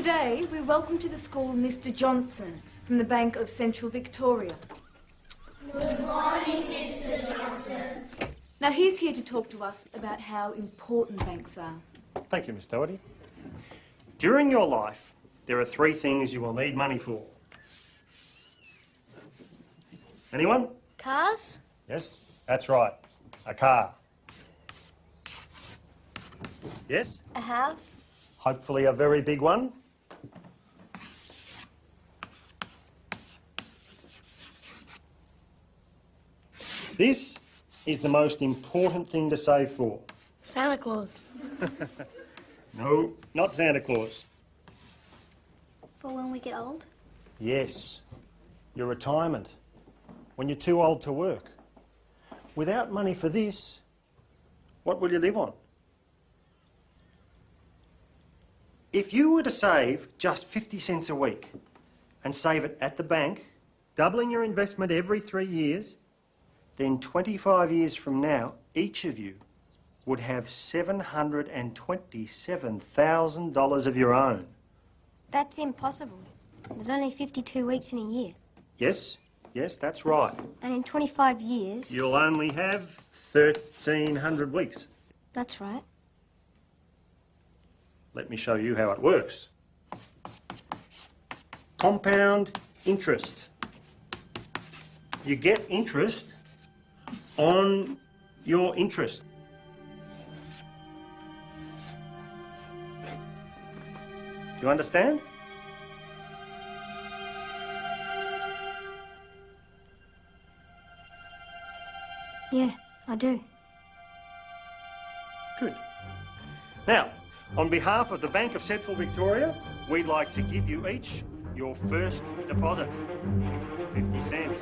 Today, we welcome to the school Mr. Johnson from the Bank of Central Victoria. Good morning, Mr. Johnson. Now, he's here to talk to us about how important banks are. Thank you, Miss Doherty. During your life, there are three things you will need money for. Anyone? Cars? Yes, that's right. A car. Yes? A house? Hopefully a very big one. This is the most important thing to save for. Santa Claus. No, not Santa Claus. For when we get old? Yes, your retirement, when you're too old to work. Without money for this, what will you live on? If you were to save just 50 cents a week and save it at the bank, doubling your investment every 3 years, then 25 years from now, each of you would have $727,000 of your own. That's impossible. There's only 52 weeks in a year. Yes, that's right. And in 25 years... You'll only have 1,300 weeks. That's right. Let me show you how it works. Compound interest. You get interest on your interest. Do you understand? Yeah, I do. Good. Now, on behalf of the Bank of Central Victoria, we'd like to give you each your first deposit. 50 cents.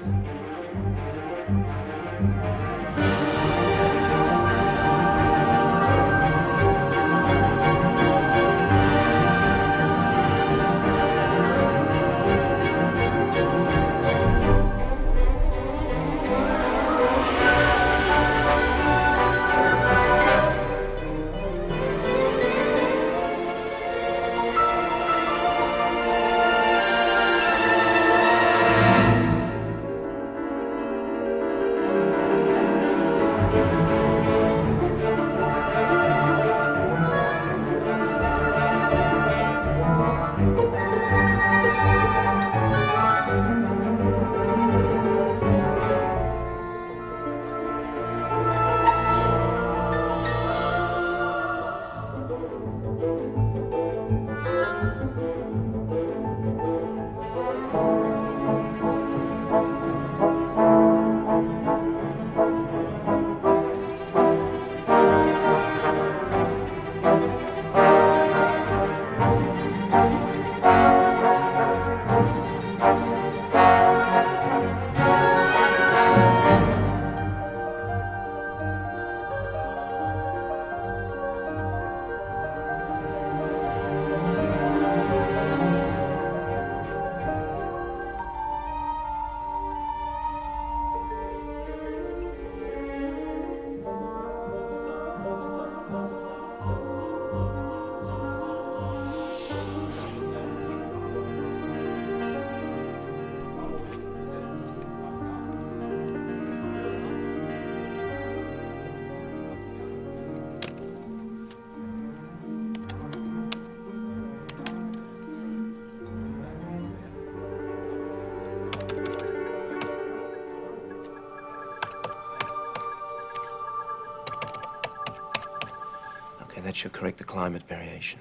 That should correct the climate variation.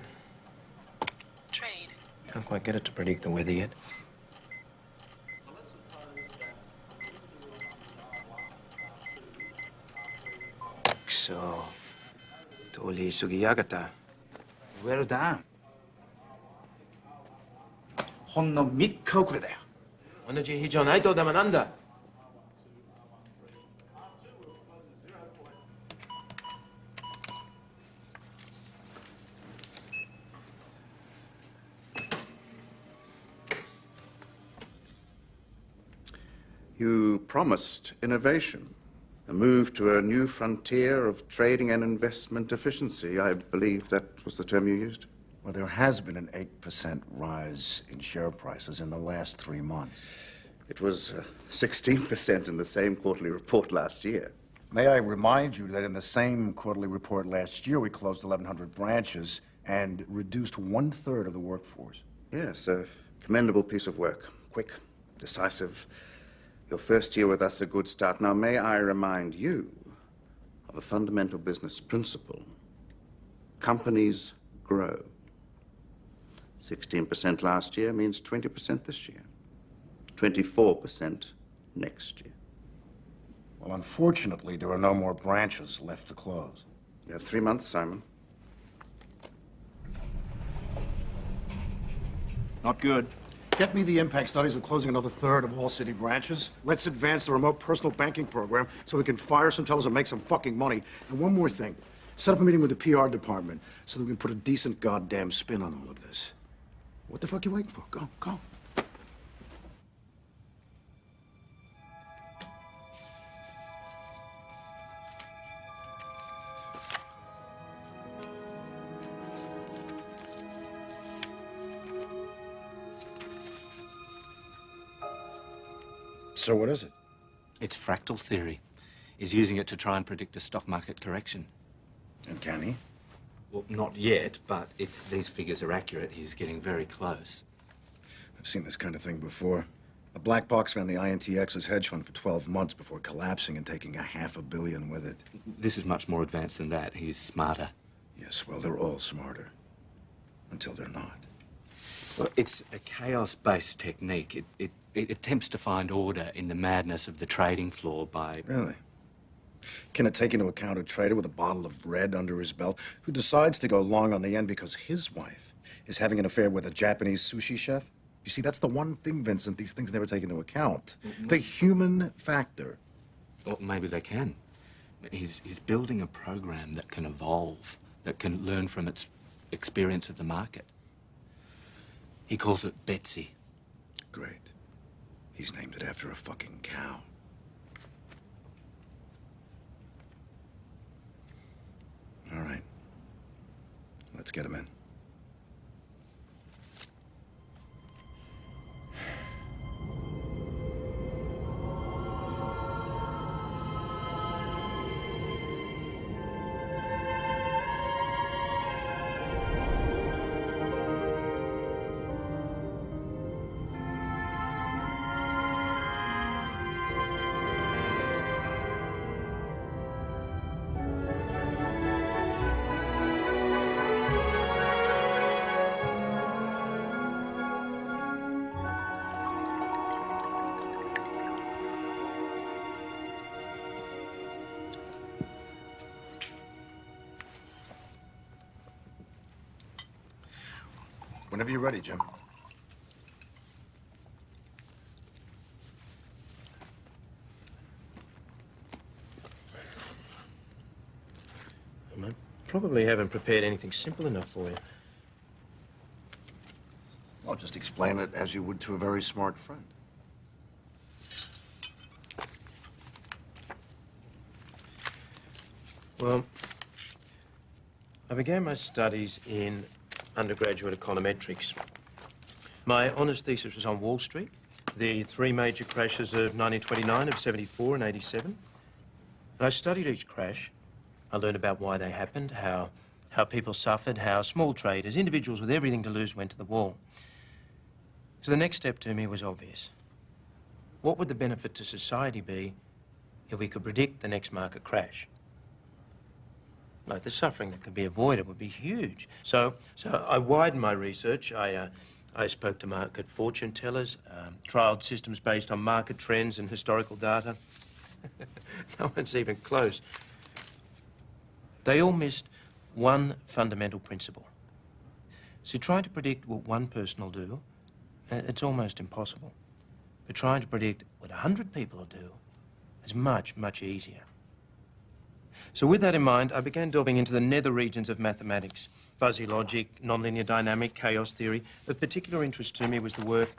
Trade. Can't quite get it to predict the weather yet. So, tuli sugiyagata. 의외로다. 혼노 미커 그래다요. 어느 지 희전 아이도 다만 안다. You promised innovation, a move to a new frontier of trading and investment efficiency. I believe that was the term you used. Well, there has been an 8% rise in share prices in the last 3 months. It was 16% in the same quarterly report last year. May I remind you that in the same quarterly report last year, we closed 1,100 branches and reduced 1/3 of the workforce. Yes, a commendable piece of work. Quick, decisive. Your first year with us, a good start. Now, may I remind you of a fundamental business principle. Companies grow. 16% last year means 20% this year. 24% next year. Well, unfortunately, there are no more branches left to close. You have 3 months, Simon. Not good. Get me the impact studies of closing another 1/3 of all city branches. Let's advance the remote personal banking program so we can fire some tellers and make some fucking money. And one more thing. Set up a meeting with the PR department so that we can put a decent goddamn spin on all of this. What the fuck you waiting for? Go, go. So what is it? It's fractal theory. He's using it to try and predict a stock market correction. And can he? Well, not yet, but if these figures are accurate, he's getting very close. I've seen this kind of thing before. A black box ran the INTX's hedge fund for 12 months before collapsing and taking $500 million with it. This is much more advanced than that. He's smarter. Yes, well, they're all smarter. Until they're not. Well, it's a chaos-based technique. It attempts to find order in the madness of the trading floor by... Really? Can it take into account a trader with a bottle of red under his belt who decides to go long on the end because his wife is having an affair with a Japanese sushi chef? You see, that's the one thing, Vincent, these things never take into account. The human factor. Well, maybe they can. He's building a program that can evolve, that can learn from its experience of the market. He calls it Betsy. Great. He's named it after a fucking cow. All right. Let's get him in. Whenever you're ready, Jim. I probably haven't prepared anything simple enough for you. I'll just explain it as you would to a very smart friend. Well, I began my studies in undergraduate econometrics. My honours thesis was on Wall Street, the three major crashes of 1929, of 74 and 87. And I studied each crash. I learned about why they happened, how people suffered, how small traders, individuals with everything to lose, went to the wall. So the next step to me was obvious. What would the benefit to society be if we could predict the next market crash? Like, the suffering that could be avoided would be huge. So I widened my research. I spoke to market fortune tellers, trialed systems based on market trends and historical data. No one's even close. They all missed one fundamental principle. See, trying to predict what one person will do, it's almost impossible. But trying to predict what 100 people will do is much, much easier. So with that in mind, I began delving into the nether regions of mathematics, fuzzy logic, nonlinear dynamic, chaos theory. Of particular interest to me was the work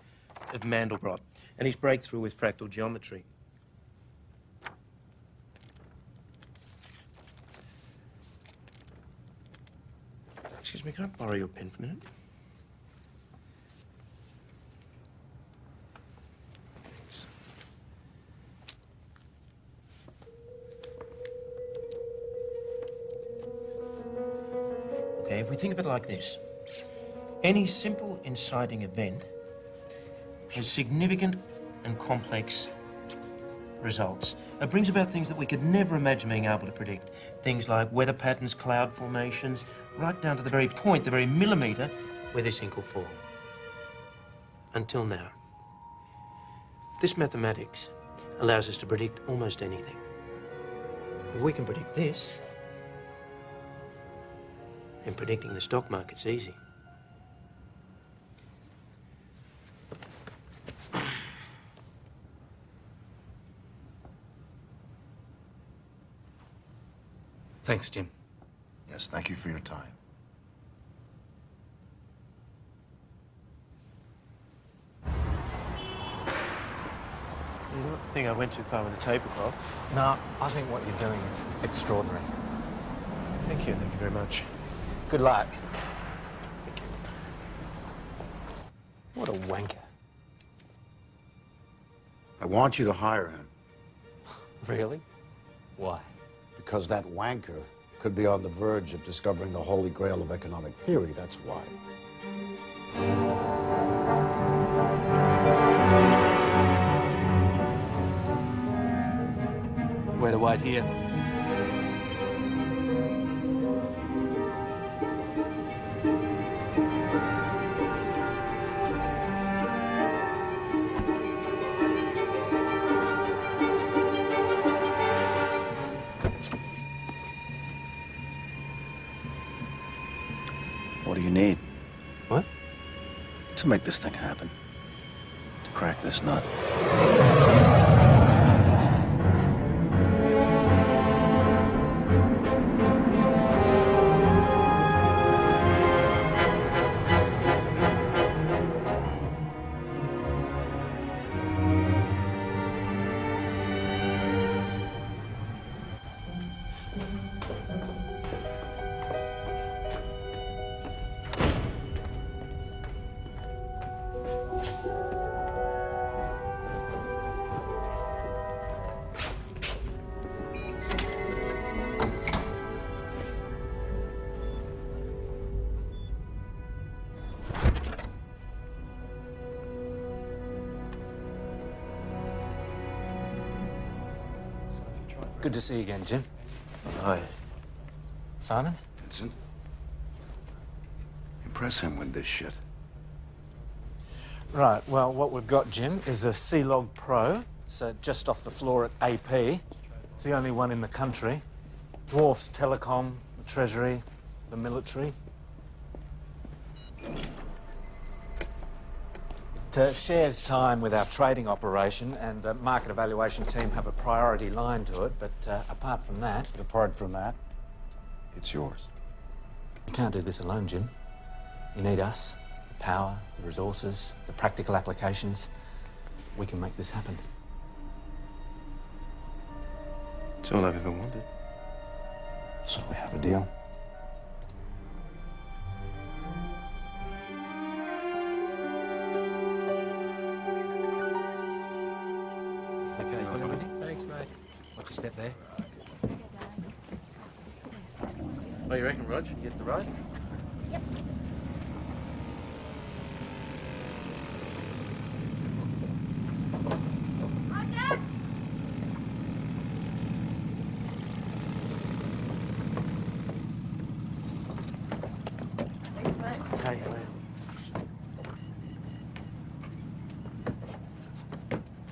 of Mandelbrot and his breakthrough with fractal geometry. Excuse me, can I borrow your pen for a minute? Thanks. Okay, if we think of it like this, any simple inciting event has significant and complex results. It brings about things that we could never imagine being able to predict. Things like weather patterns, cloud formations, right down to the very point, the very millimetre where this ink will fall. Until now. This mathematics allows us to predict almost anything. If we can predict this, then predicting the stock market's easy. Thanks, Jim. Yes, thank you for your time. You don't think I went too far with the tablecloth? No, I think what you're doing is extraordinary. Thank you very much. Good luck. Thank you. What a wanker. I want you to hire him Really? Why? because that wanker could be on the verge of discovering the holy grail of economic theory, that's why. Where to wait here? What do you need What? to make this thing happen? To crack this nut? Good to see you again, Jim. Hi. Simon? Vincent, impress him with this shit. Right, well, what we've got, Jim, is a C-Log Pro. It's just off the floor at AP. It's the only one in the country. Dwarfs Telecom, the Treasury, the military. It shares time with our trading operation, and the market evaluation team have a priority line to it, but apart from that... Apart from that, it's yours. You can't do this alone, Jim. You need us, the power, the resources, the practical applications. We can make this happen. It's all I've ever wanted. So we have a deal? Thanks, mate. Watch your step there. What do you reckon, Rog? You get the ride? Yep. Okay,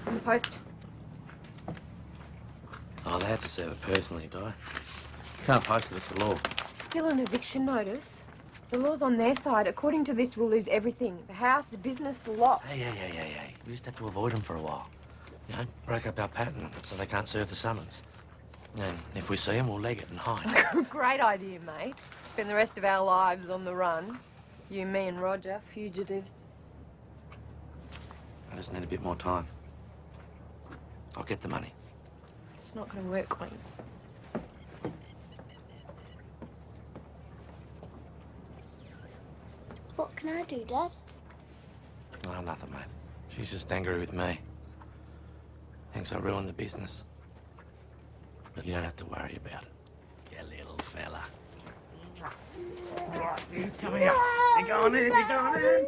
On the post. Oh, they have to serve it personally, Di. Can't post it, it's the law. It's still an eviction notice. The law's on their side. According to this, we'll lose everything. The house, the business, the lot. Hey. We just had to avoid them for a while. You know, break up our pattern so they can't serve the summons. And if we see them, we'll leg it and hide. Great idea, mate. Spend the rest of our lives on the run. You, me and Roger, fugitives. I just need a bit more time. I'll get the money. It's not going to work, mate. What can I do, Dad? Oh, nothing, mate. She's just angry with me. Thinks I ruined the business. But you don't have to worry about it, you little fella. Right, you come here. You going in, you going in.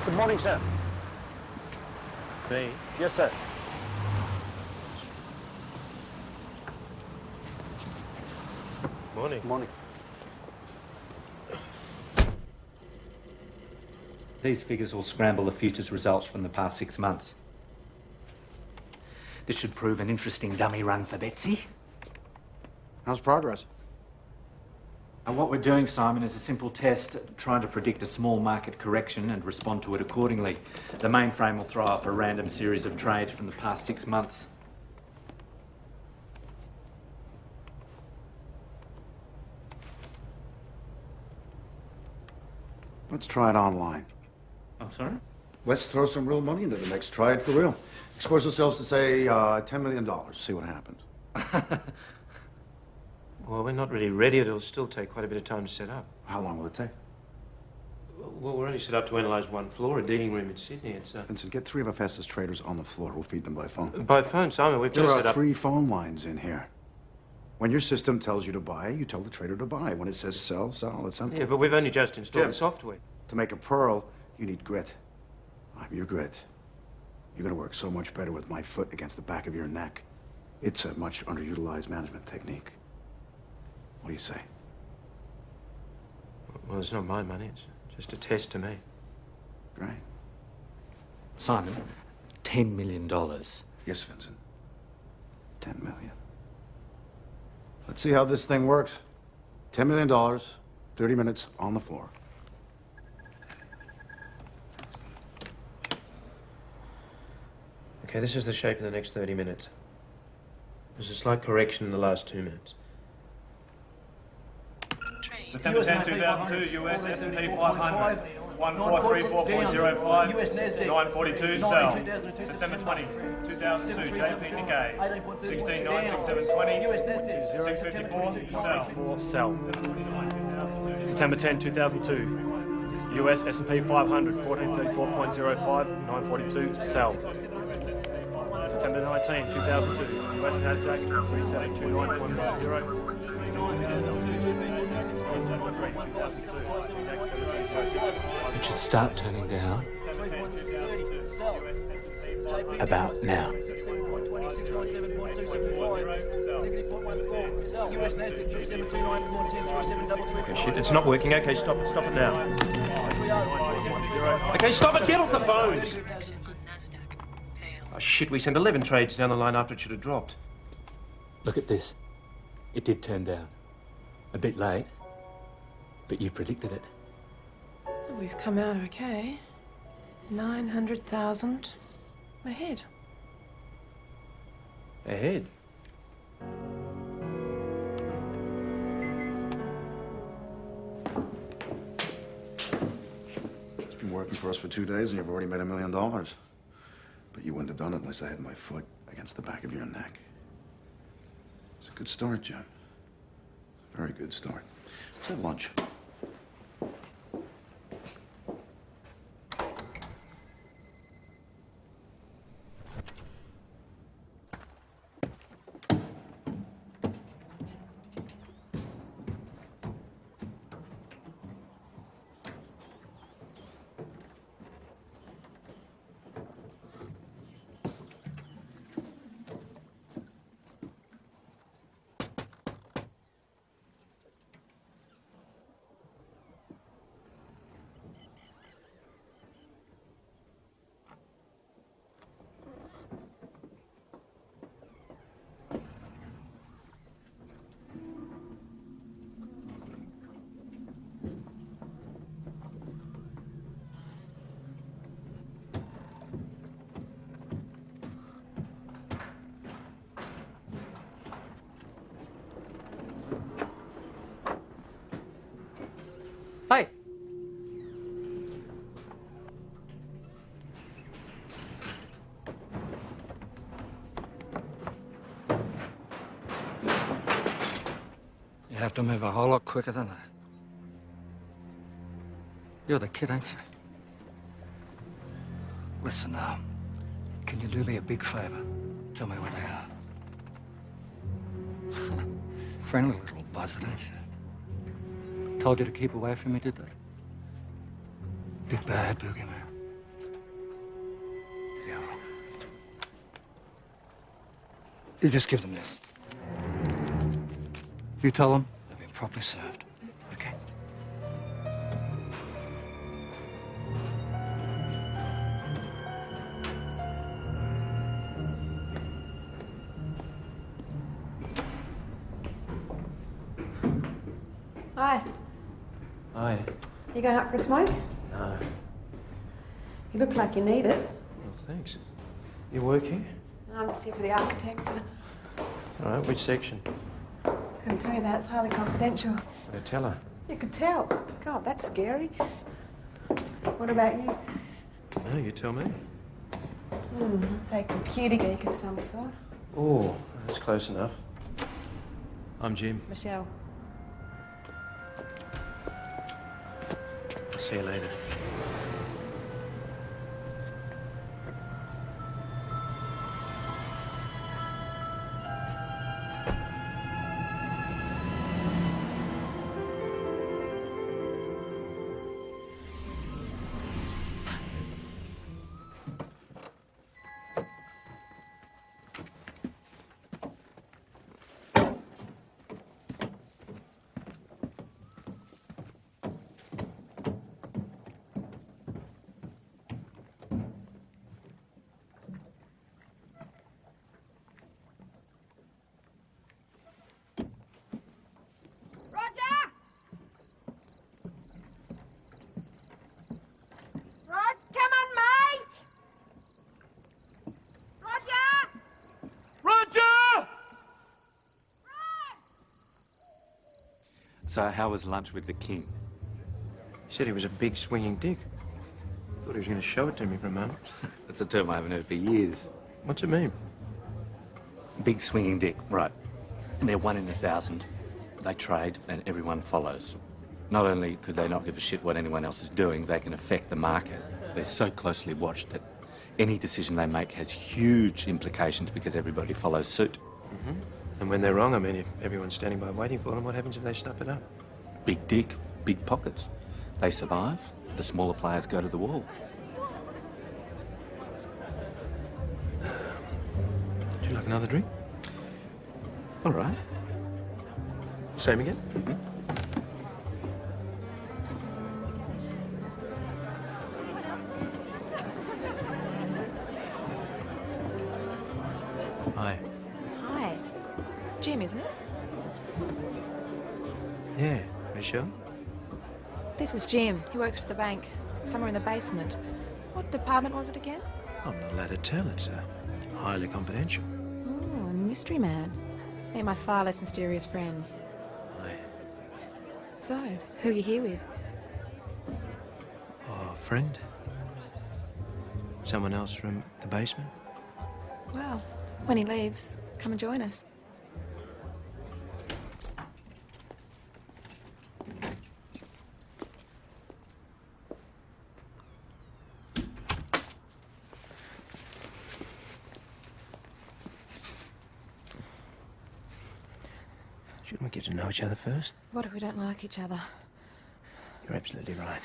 Good morning, sir. Me? Yes, sir. Morning. Morning. These figures will scramble the futures results from the past 6 months. This should prove an interesting dummy run for Betsy. How's progress? And what we're doing, Simon, is a simple test trying to predict a small market correction and respond to it accordingly. The mainframe will throw up a random series of trades from the past 6 months. Let's try it online. I'm sorry? Let's throw some real money into the mix. Try it for real. Expose ourselves to, say, $10 million. See what happens. Well, we're not really ready. It'll still take quite a bit of time to set up. How long will it take? Well, we're only set up to analyse one floor, a dealing room in Sydney. It's Vincent, get 3 of our fastest traders on the floor. We'll feed them by phone. by phone, Simon. We've just There set are up. 3 phone lines in here. When your system tells you to buy, you tell the trader to buy. When it says sell, sell. It's simple. Yeah, but we've only just installed Jim. the software. To make a pearl, you need grit. I'm your grit. You're gonna work so much better with my foot against the back of your neck. It's a much underutilized management technique. What do you say? Well, it's not my money. It's just a test to me. Great. Simon, $10 million. Yes, Vincent. 10 million. Let's see how this thing works. $10 million, 30 minutes on the floor. Okay, this is the shape of the next 30 minutes. There's a slight correction in the last 2 minutes. Trade. September 10, 2002, US S&P 500, 1434.05, US Nasdaq 942, sell. 2002, September 20, 2002, JP Nikkei, 18.31 16,967.20, US Nasdaq 654, sell. September 10, 2002, US S&P 500, 1434.05, 942, sell. September 19, 2002, US Nasdaq 3729.50. It should start turning down about now. Okay, shit, it's not working. Okay, stop it. Stop it now. Okay, stop it. Get off the phones. Correction on Nasdaq. Failed. Oh, shit, we sent 11 trades down the line after it should have dropped. Look at this. It did turn down. A bit late, but you predicted it. We've come out okay. 900,000 ahead. Ahead. It's been working for us for 2 days and you've already made $1 million. But you wouldn't have done it unless I had my foot against the back of your neck. It's a good start, Jim. Very good start. Let's have lunch. You have to move a whole lot quicker than that. You're the kid, ain't you? Listen, can you do me a big favour? Tell me where they are. Friendly little buzzard, ain't you? Told you to keep away from me, did they? Big bad boogeyman. Yeah. You just give them this. You tell them they've been properly served. Okay? Hi. Hi. You going out for a smoke? No. You look like you need it. Well, thanks. You work here? I'm just here for the architect. All right, which section? Couldn't tell you that. It's highly confidential. Better tell her. You could tell. God, that's scary. What about you? No, you tell me. I'd say computer geek of some sort. Oh, that's close enough. I'm Jim. Michelle. See you later. So how was lunch with the king? He said he was a big swinging dick. Thought he was going to show it to me for a moment. That's a term I haven't heard for years. What's it mean? Big swinging dick, right. And they're 1 in 1,000. They trade and everyone follows. Not only could they not give a shit what anyone else is doing, they can affect the market. They're so closely watched that any decision they make has huge implications because everybody follows suit. Mm-hmm. And when they're wrong, I mean, if everyone's standing by waiting for them, what happens if they stuff it up? Big dick, big pockets. They survive, the smaller players go to the wall. Would you like another drink? All right. Same again? Mm-hmm. Hi. Hi. Jim, isn't it? Yeah, Michelle? This is Jim. He works for the bank, somewhere in the basement. What department was it again? I'm not allowed to tell. It's highly confidential. Oh, mystery man. Meet my far less mysterious friends. Hi. So, who are you here with? Oh, a friend? Someone else from the basement? Well, when he leaves, come and join us. Shouldn't we get to know each other first? What if we don't like each other? You're absolutely right.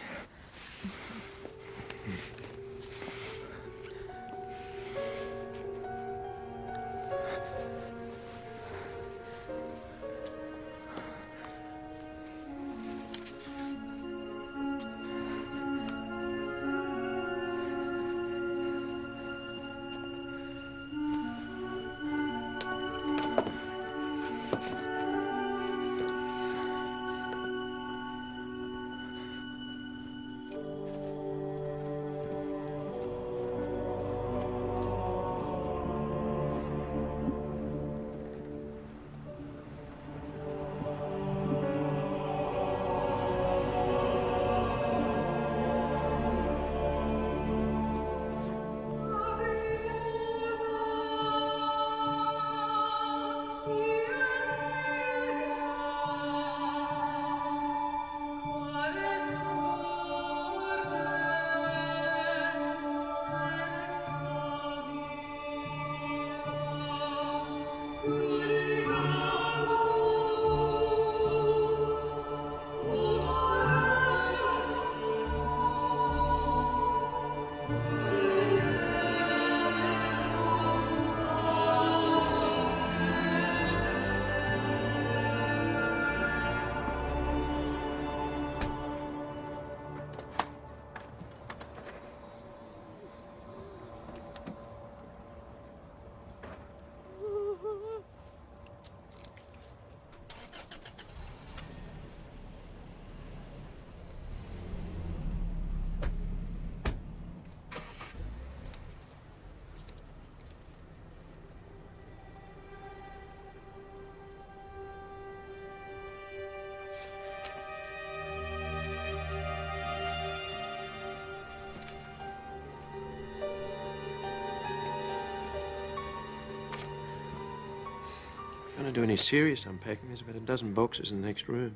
trying to do any serious unpacking. There's about a dozen boxes in the next room.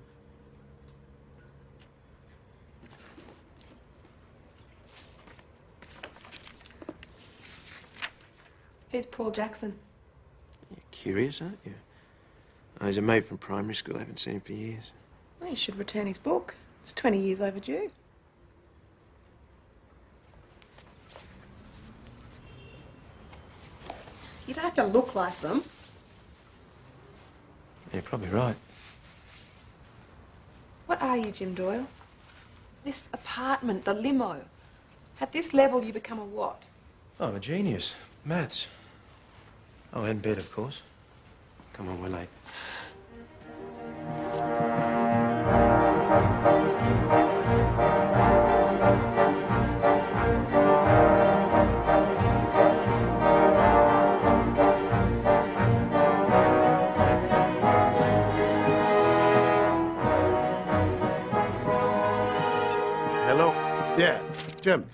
Who's Paul Jackson? You're curious, aren't you? Oh, he's a mate from primary school. I haven't seen him for years. Well, he should return his book. It's 20 years overdue. You don't have to look like them. You're probably right. What are you, Jim Doyle? This apartment, the limo. At this level, you become a what? Oh, I'm a genius. Maths. Oh, and bed, of course. Come on, we're late. Hello? Yeah, Jim.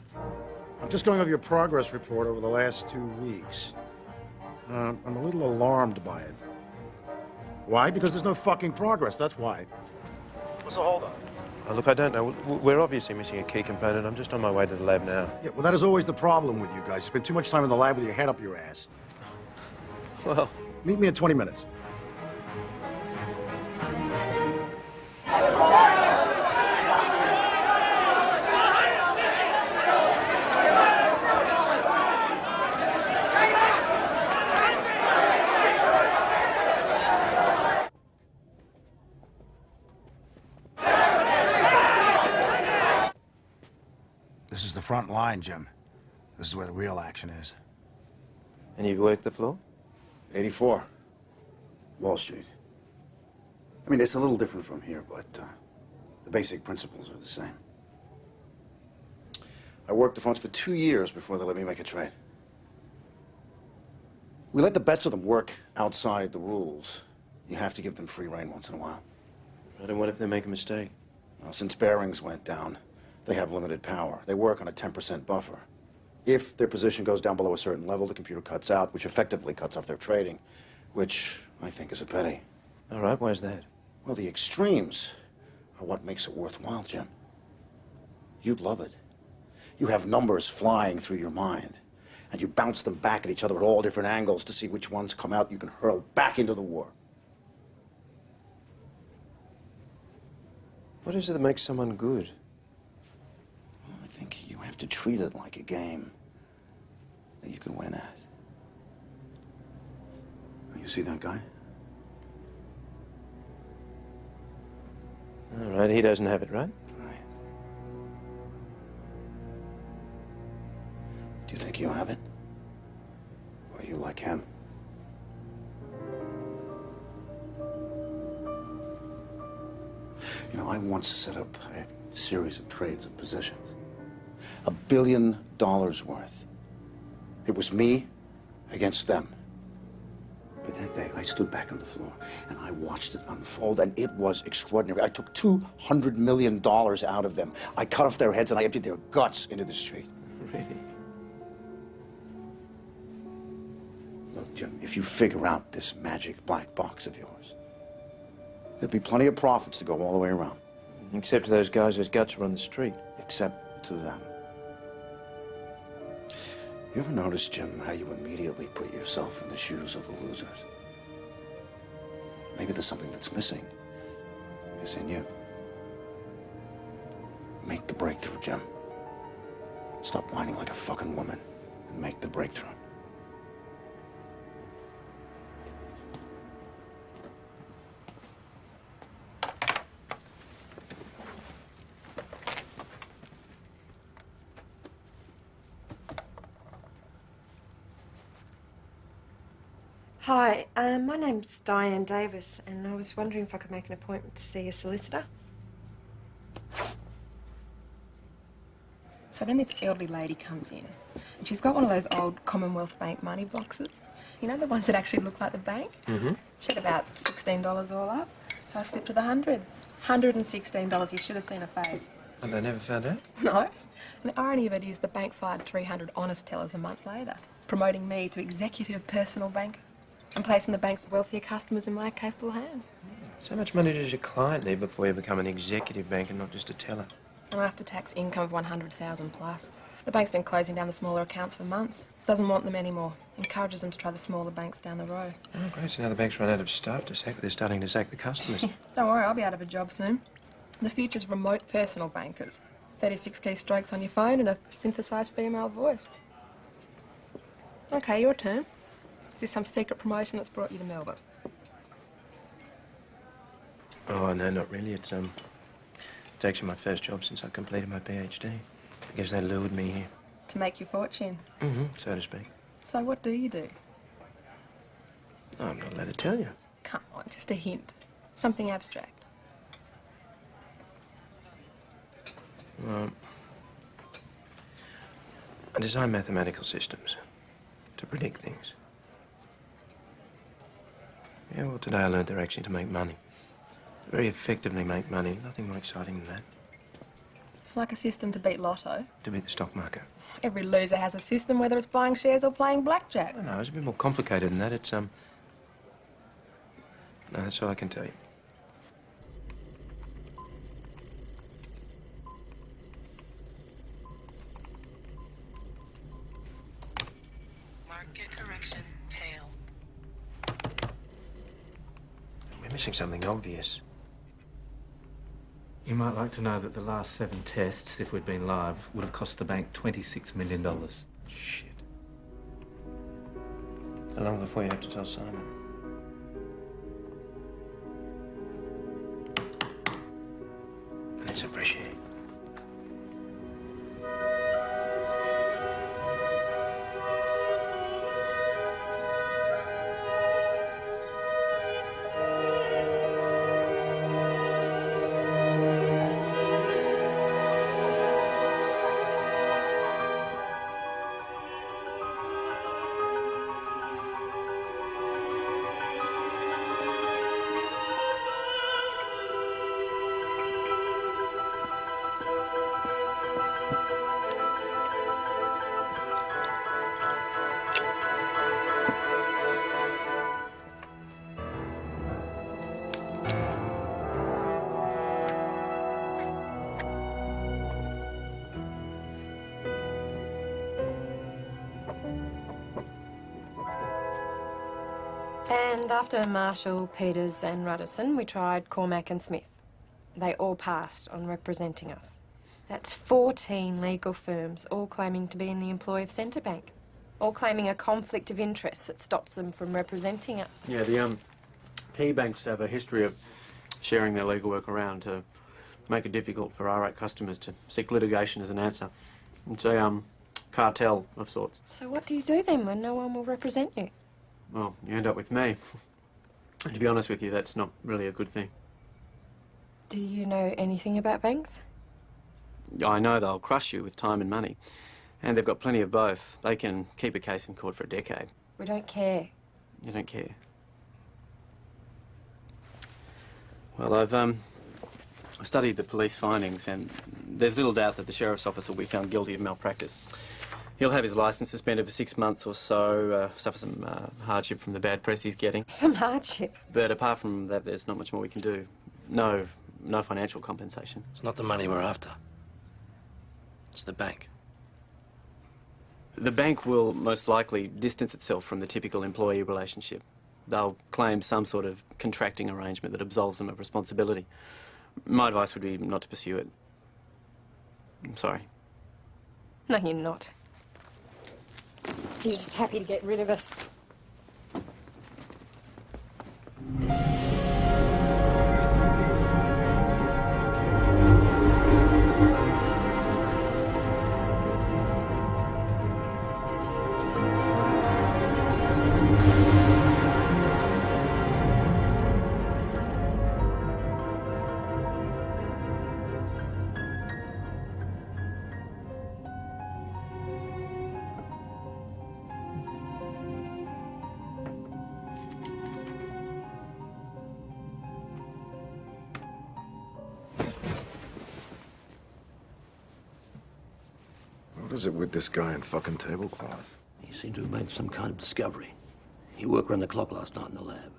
I'm just going over your progress report over the last 2 weeks. I'm a little alarmed by it. Why? Because there's no fucking progress, that's why. What's the holdup? Oh, look, I don't know. We're obviously missing a key component. I'm just on my way to the lab now. Yeah, well, that is always the problem with you guys. You spend too much time in the lab with your head up your ass. Well... Meet me in 20 minutes. This is the front line, Jim. This is where the real action is. And you've worked the floor? 84. Wall Street. I mean, it's a little different from here, but the basic principles are the same. I worked the phones for 2 years before they let me make a trade. We let the best of them work outside the rules. You have to give them free rein once in a while. Right, and what if they make a mistake? Well, since Barings went down, they have limited power. They work on a 10% buffer. If their position goes down below a certain level, the computer cuts out, which effectively cuts off their trading, which I think is a pity. All right, why is that? Well, the extremes are what makes it worthwhile, Jim. You'd love it. You have numbers flying through your mind, and you bounce them back at each other at all different angles to see which ones come out you can hurl back into the war. What is it that makes someone good? Well, I think you have to treat it like a game that you can win at. You see that guy? All right, he doesn't have it, right? Right. Do you think you have it? Or are you like him? You know, I once set up a series of trades of positions. $1 billion worth. It was me against them. But that day, I stood back on the floor, and I watched it unfold, and it was extraordinary. I took $200 million out of them. I cut off their heads, and I emptied their guts into the street. Really? Look, Jim, if you figure out this magic black box of yours, there'll be plenty of profits to go all the way around. Except to those guys whose guts are on the street. Except to them. You ever notice, Jim, how you immediately put yourself in the shoes of the losers? Maybe there's something that's missing. Is in you. Make the breakthrough, Jim. Stop whining like a fucking woman and make the breakthrough. Hi, my name's Diane Davis, and I was wondering if I could make an appointment to see a solicitor. So then this elderly lady comes in, and she's got one of those old Commonwealth Bank money boxes. You know, the ones that actually look like the bank? Mm-hmm. She had about $16 all up, so I slipped to the 100. $116, you should have seen her face. And they never found out? No. And the irony of it is the bank fired 300 honest tellers a month later, promoting me to executive personal banker. I'm placing the bank's wealthier customers in my capable hands. So much money does your client need before you become an executive banker, not just a teller? An after-tax income of 100,000 plus. The bank's been closing down the smaller accounts for months. Doesn't want them anymore. Encourages them to try the smaller banks down the road. Oh, great. So now the bank's run out of staff to sack. They're starting to sack the customers. Don't worry, I'll be out of a job soon. The future's remote personal bankers. 36 keystrokes on your phone and a synthesised female voice. Okay, your turn. Is this some secret promotion that's brought you to Melbourne? Oh, no, not really. It's actually my first job since I completed my PhD. I guess they lured me here. To make your fortune? Mm-hmm, so to speak. So what do you do? Oh, I'm not allowed to tell you. Come on, just a hint. Something abstract. Well, I design mathematical systems to predict things. Yeah, well, today I learned they're actually to make money. To very effectively make money. Nothing more exciting than that. It's like a system to beat lotto. To beat the stock market. Every loser has a system, whether it's buying shares or playing blackjack. No, it's a bit more complicated than that. It's, No, that's all I can tell you. Market correction, fail. We're missing something obvious. You might like to know that the last 7 tests, if we'd been live, would have cost the bank $26 million. Shit. How long before you have to tell Simon? Let's appreciate it. And after Marshall, Peters and Ruddison, we tried Cormack and Smith. They all passed on representing us. That's 14 legal firms, all claiming to be in the employ of Centrebank. All claiming a conflict of interest that stops them from representing us. Yeah, the key banks have a history of sharing their legal work around to make it difficult for irate customers to seek litigation as an answer. It's a cartel of sorts. So what do you do then when no one will represent you? Well, you end up with me. And to be honest with you, that's not really a good thing. Do you know anything about banks? I know they'll crush you with time and money. And they've got plenty of both. They can keep a case in court for a decade. We don't care. You don't care? Well, I've studied the police findings, and there's little doubt that the sheriff's office will be found guilty of malpractice. He'll have his licence suspended for 6 months or so, suffer some hardship from the bad press he's getting. Some hardship? But apart from that, there's not much more we can do. No financial compensation. It's not the money we're after. It's the bank. The bank will most likely distance itself from the typical employee relationship. They'll claim some sort of contracting arrangement that absolves them of responsibility. My advice would be not to pursue it. I'm sorry. No, you're not. You're just happy to get rid of us. What is it with this guy in fucking tablecloth? He seemed to have made some kind of discovery. He worked around the clock last night in the lab.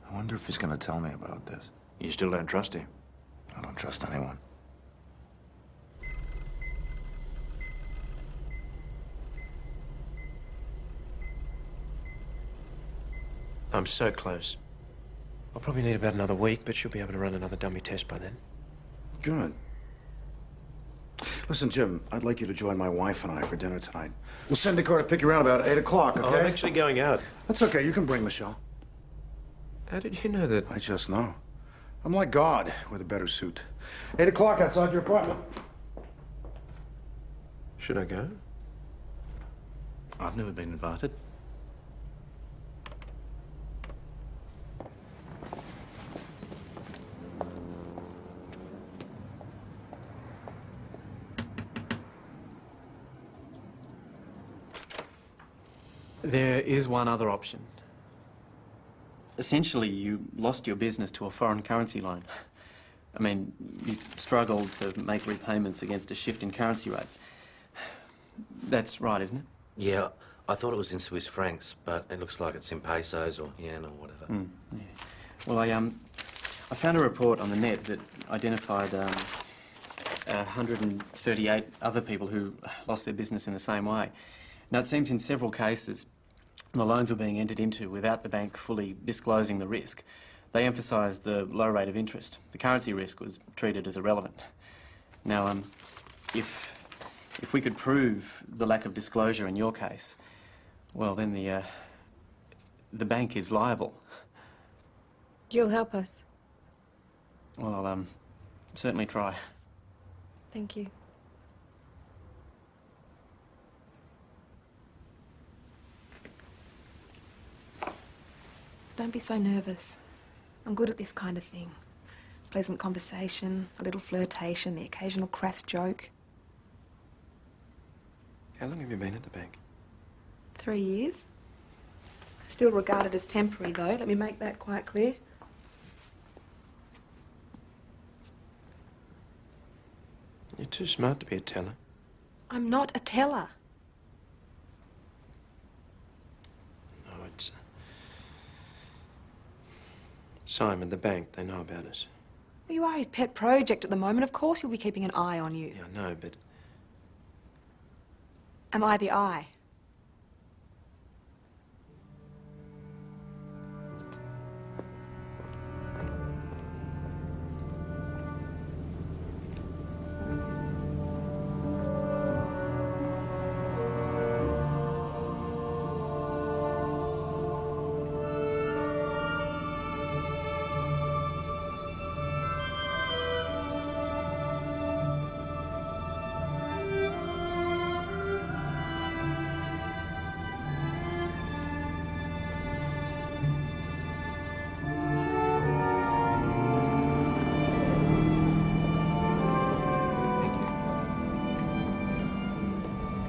I wonder if he's going to tell me about this. You still don't trust him? I don't trust anyone. I'm so close. I'll probably need about another week, but she'll be able to run another dummy test by then. Good. Listen, Jim, I'd like you to join my wife and I for dinner tonight. We'll send a car to pick you around about 8 o'clock, okay? Oh, I'm actually going out. That's okay. You can bring Michelle. How did you know that? I just know. I'm like God with a better suit. 8 o'clock outside your apartment. Should I go? I've never been invited. There is one other option. Essentially, you lost your business to a foreign currency loan. I mean, you struggled to make repayments against a shift in currency rates. That's right, isn't it? Yeah, I thought it was in Swiss francs, but it looks like it's in pesos or yen or whatever. Yeah. Well, I found a report on the net that identified 138 other people who lost their business in the same way. Now, it seems in several cases, the loans were being entered into without the bank fully disclosing the risk. They emphasised the low rate of interest. The currency risk was treated as irrelevant. Now, if we could prove the lack of disclosure in your case, well, then the bank is liable. You'll help us. Well, I'll certainly try. Thank you. Don't be so nervous. I'm good at this kind of thing. Pleasant conversation, a little flirtation, the occasional crass joke. How long have you been at the bank? 3 years. Still regarded as temporary, though. Let me make that quite clear. You're too smart to be a teller. I'm not a teller. No, it's... Simon, the bank, they know about us. You are his pet project at the moment. Of course he'll be keeping an eye on you. Yeah, I know, but... Am I the eye?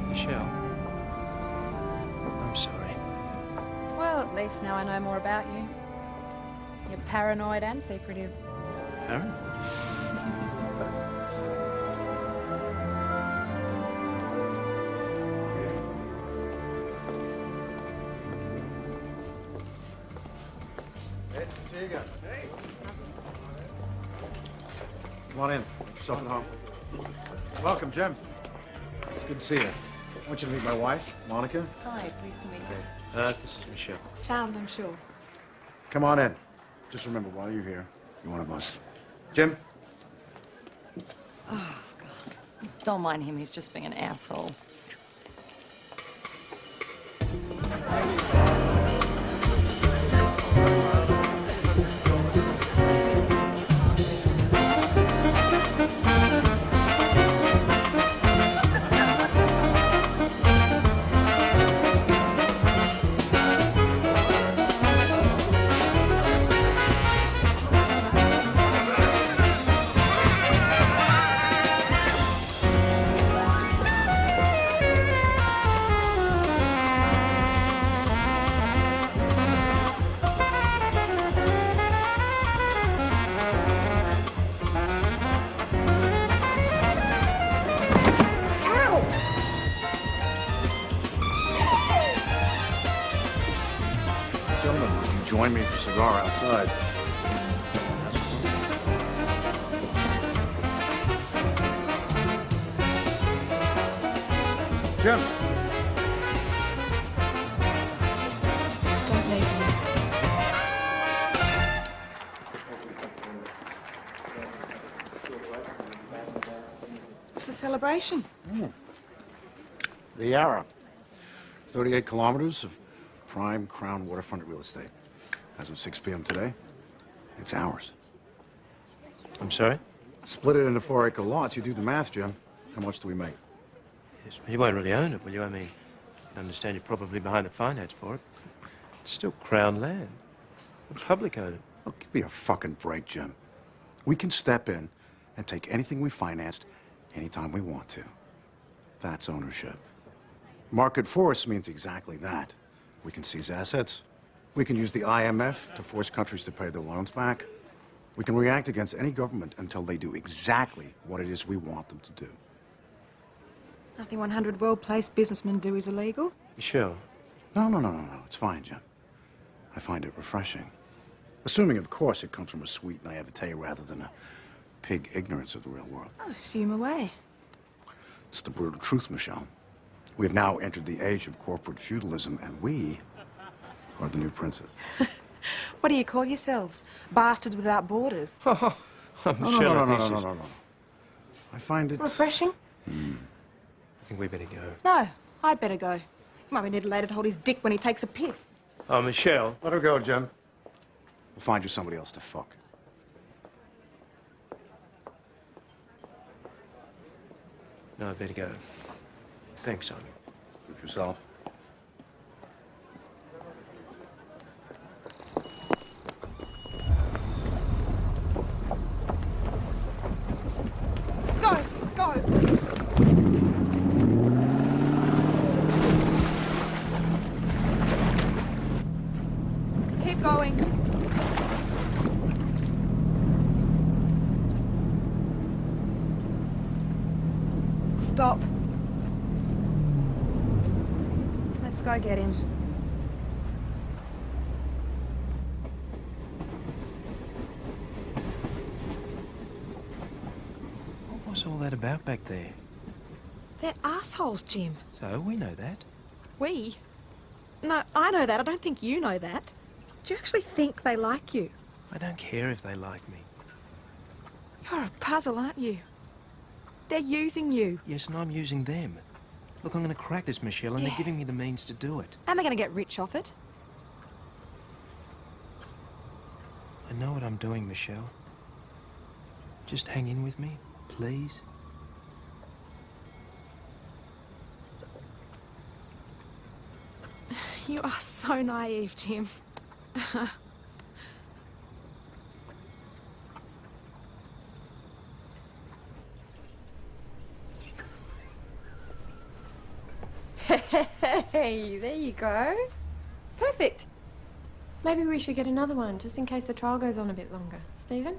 Michelle, I'm sorry. Well, at least now I know more about you. You're paranoid and secretive. Paranoid? Hey, see you again. Hey. Come on in. Make yourself at home. Welcome, Jim. It's good to see you. I want you to meet my wife, Monica. Hi, pleased to meet you. This is Michelle. Charmed, I'm sure. Come on in. Just remember, while you're here, you're one of us. Jim? Oh, God. Don't mind him. He's just being an asshole. Gentlemen, would you join me for a cigar outside? Jim. Don't leave me. It's a celebration. The Yarra. 38 kilometers of prime crown waterfront real estate. As of 6 p.m. today, it's ours. I'm sorry? Split it into 4-acre lots. You do the math, Jim. How much do we make? Yes, but you won't really own it, will you? I mean, I understand you're probably behind the finance for it. It's still Crown land. The public own it. Oh, give me a fucking break, Jim. We can step in and take anything we financed anytime we want to. That's ownership. Market force means exactly that. We can seize assets. We can use the IMF to force countries to pay their loans back. We can react against any government until they do exactly what it is we want them to do. Nothing 100 well-placed businessmen do is illegal. Sure. No. It's fine, Jim. I find it refreshing. Assuming, of course, it comes from a sweet naivete rather than a pig ignorance of the real world. Oh, assume away. It's the brutal truth, Michelle. We have now entered the age of corporate feudalism, and we are the new princes. What do you call yourselves? Bastards without borders. Michelle, No. I find it... Refreshing? I think we better go. No, I'd better go. He might be needed later to hold his dick when he takes a piss. Oh, Michelle. Let her go, Jim. We'll find you somebody else to fuck. No, I better go. Thanks, Simon. Suit yourself. Go! Keep going. Stop. Let's go get him. What was all that about back there? They're assholes, Jim. So, we know that. We? No, I know that. I don't think you know that. Do you actually think they like you? I don't care if they like me. You're a puzzle, aren't you? They're using you. Yes, and I'm using them. Look, I'm going to crack this, Michelle, and they're giving me the means to do it. And they're going to get rich off it. I know what I'm doing, Michelle. Just hang in with me, please. You are so naive, Jim. Hey, there you go. Perfect. Maybe we should get another one, just in case the trial goes on a bit longer. Stephen?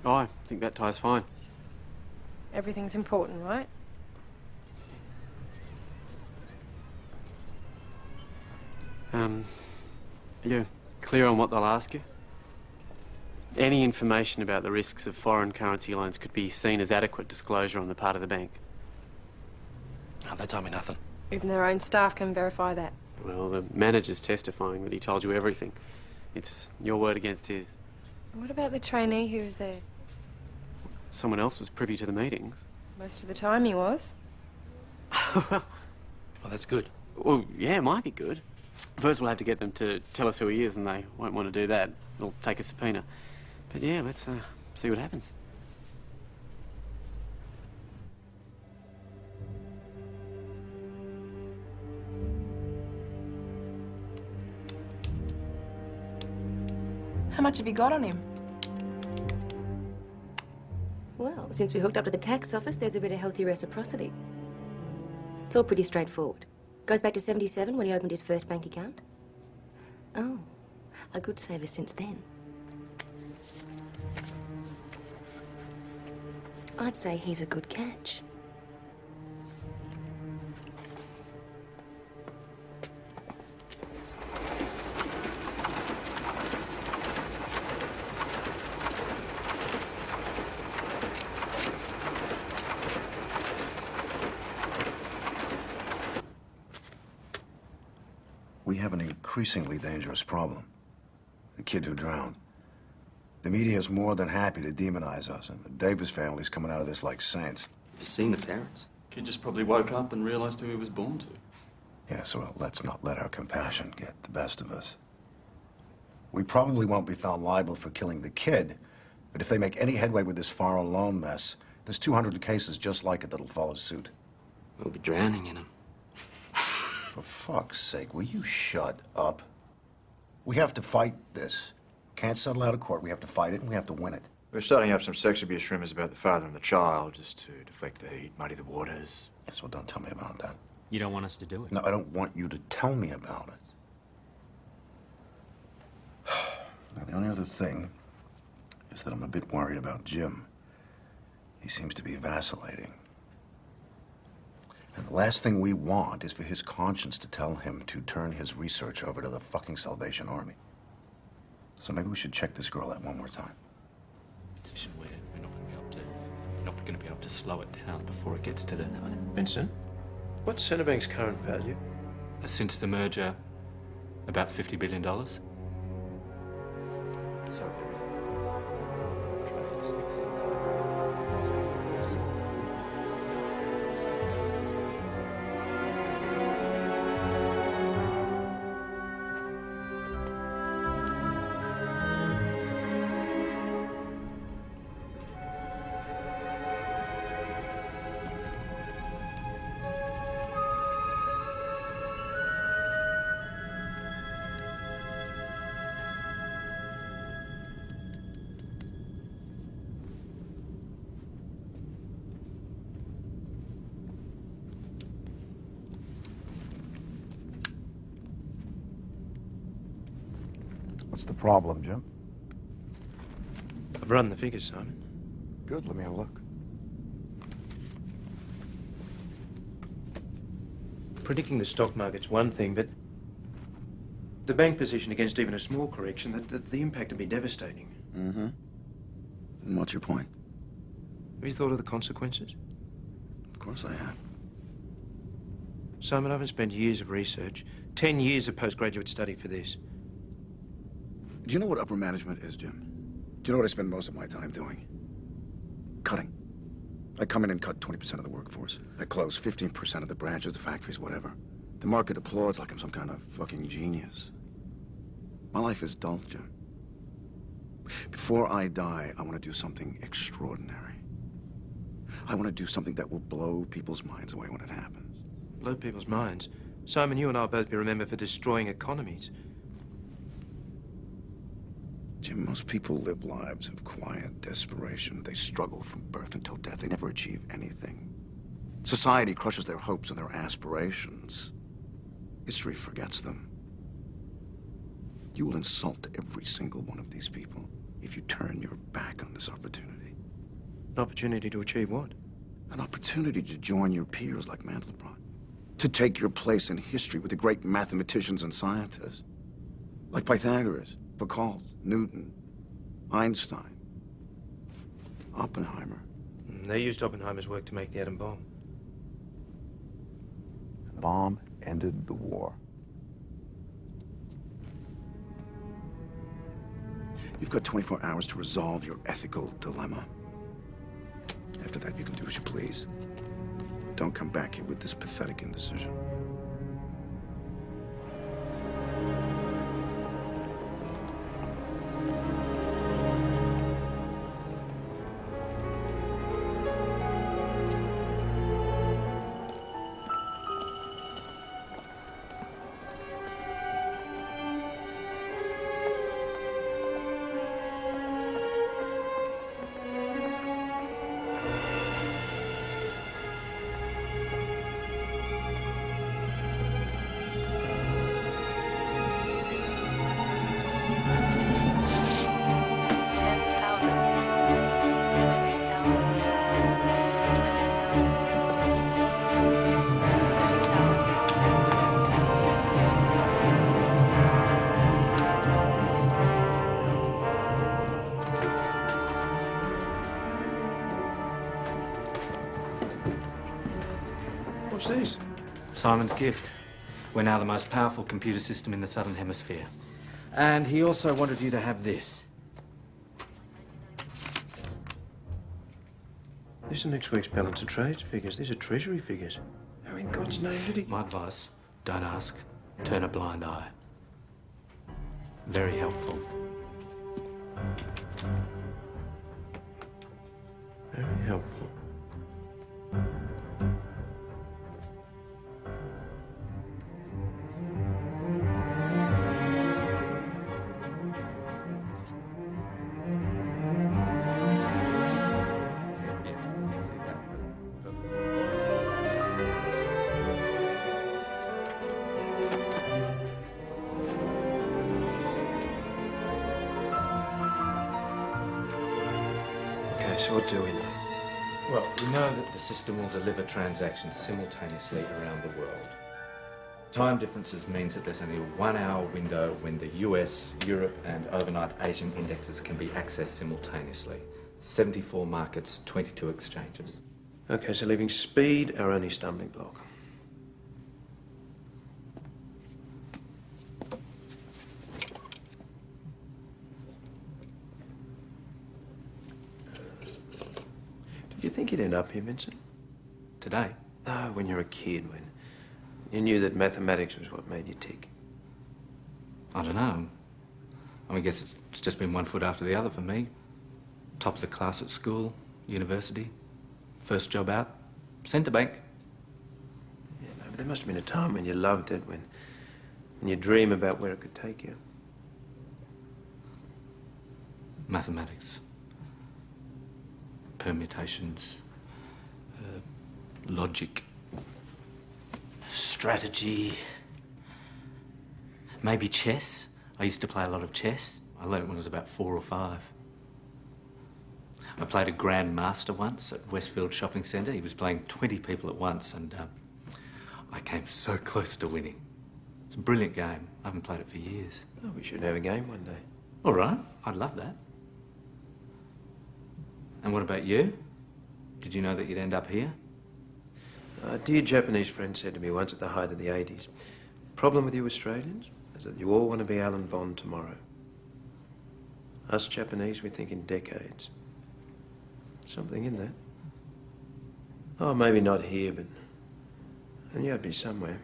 Oh, I think that tie's fine. Everything's important, right? Are you clear on what they'll ask you? Any information about the risks of foreign currency loans could be seen as adequate disclosure on the part of the bank. Oh, they told me nothing. Even their own staff can verify that. Well, the manager's testifying that he told you everything. It's your word against his. What about the trainee who was there? Someone else was privy to the meetings. Most of the time he was. Well, that's good. Well, yeah, it might be good. First we'll have to get them to tell us who he is, and they won't want to do that. It'll take a subpoena. But yeah, let's see what happens. How much have you got on him? Well, since we hooked up to the tax office, there's a bit of healthy reciprocity. It's all pretty straightforward. Goes back to 77 when he opened his first bank account. Oh, a good saver since then. I'd say he's a good catch. increasingly dangerous problem. The kid who drowned. The media is more than happy to demonize us, and the Davis family's coming out of this like saints. You've seen the parents. Kid just probably woke up and realized who he was born to. Yes, well, let's not let our compassion get the best of us. We probably won't be found liable for killing the kid, but if they make any headway with this Faro loan mess, there's 200 cases just like it that'll follow suit. We'll be drowning in him. For fuck's sake, will you shut up? We have to fight this. Can't settle out of court. We have to fight it, and we have to win it. We're starting up some sex abuse rumors about the father and the child, just to deflect the heat, muddy the waters. Yes, well, don't tell me about that. You don't want us to do it? No, I don't want you to tell me about it. Now, the only other thing is that I'm a bit worried about Jim. He seems to be vacillating. And the last thing we want is for his conscience to tell him to turn his research over to the fucking Salvation Army. So maybe we should check this girl out one more time. Position where we're not going to be able to slow it down before it gets to the... Vincent, what's Centrebank's current value? Since the merger, about $50 billion. Sorry. What's the problem, Jim? I've run the figures, Simon. Good, let me have a look. Predicting the stock market's one thing, but the bank position against even a small correction, the impact would be devastating. Mm-hmm. And what's your point? Have you thought of the consequences? Of course I have. Simon, I haven't spent years of research, 10 years of postgraduate study for this. Do you know what upper management is, Jim? Do you know what I spend most of my time doing? Cutting. I come in and cut 20% of the workforce. I close 15% of the branches, the factories, whatever. The market applauds like I'm some kind of fucking genius. My life is dull, Jim. Before I die, I want to do something extraordinary. I want to do something that will blow people's minds away when it happens. Blow people's minds? Simon, you and I will both be remembered for destroying economies. Jim, most people live lives of quiet desperation. They struggle from birth until death. They never achieve anything. Society crushes their hopes and their aspirations. History forgets them. You will insult every single one of these people if you turn your back on this opportunity. An opportunity to achieve what? An opportunity to join your peers like Mandelbrot. To take your place in history with the great mathematicians and scientists. Like Pythagoras, Foucault, Newton, Einstein, Oppenheimer. They used Oppenheimer's work to make the atom bomb. The bomb ended the war. You've got 24 hours to resolve your ethical dilemma. After that, you can do as you please. Don't come back here with this pathetic indecision. What's this? Simon's gift. We're now the most powerful computer system in the Southern Hemisphere. And he also wanted you to have this. These are next week's balance of trades figures. These are Treasury figures. How in God's name did he... My advice, don't ask. Turn a blind eye. Very helpful. Very helpful. Okay, so what do we know? Well, we know that the system will deliver transactions simultaneously around the world. Time differences means that there's only a 1-hour window when the US, Europe and overnight Asian indexes can be accessed simultaneously. 74 markets, 22 exchanges. Okay, so leaving speed our only stumbling block. Did you think you'd end up here, Vincent? Today? No, when you were a kid, when you knew that mathematics was what made you tick. I don't know. I guess it's just been one foot after the other for me. Top of the class at school, university, first job out, centre bank. Yeah, no, but there must have been a time when you loved it, when you dream about where it could take you. Mathematics. Permutations. Logic. Strategy. Maybe chess. I used to play a lot of chess. I learned when I was about 4 or 5. I played a Grand Master once at Westfield Shopping Centre. He was playing 20 people at once and I came so close to winning. It's a brilliant game. I haven't played it for years. Oh, we should have a game one day. All right, I'd love that. And what about you? Did you know that you'd end up here? A dear Japanese friend said to me once at the height of the 80s, problem with you Australians is that you all want to be Alan Bond tomorrow. Us Japanese, we think in decades. Something in that. Oh, maybe not here, but... And you'd be somewhere.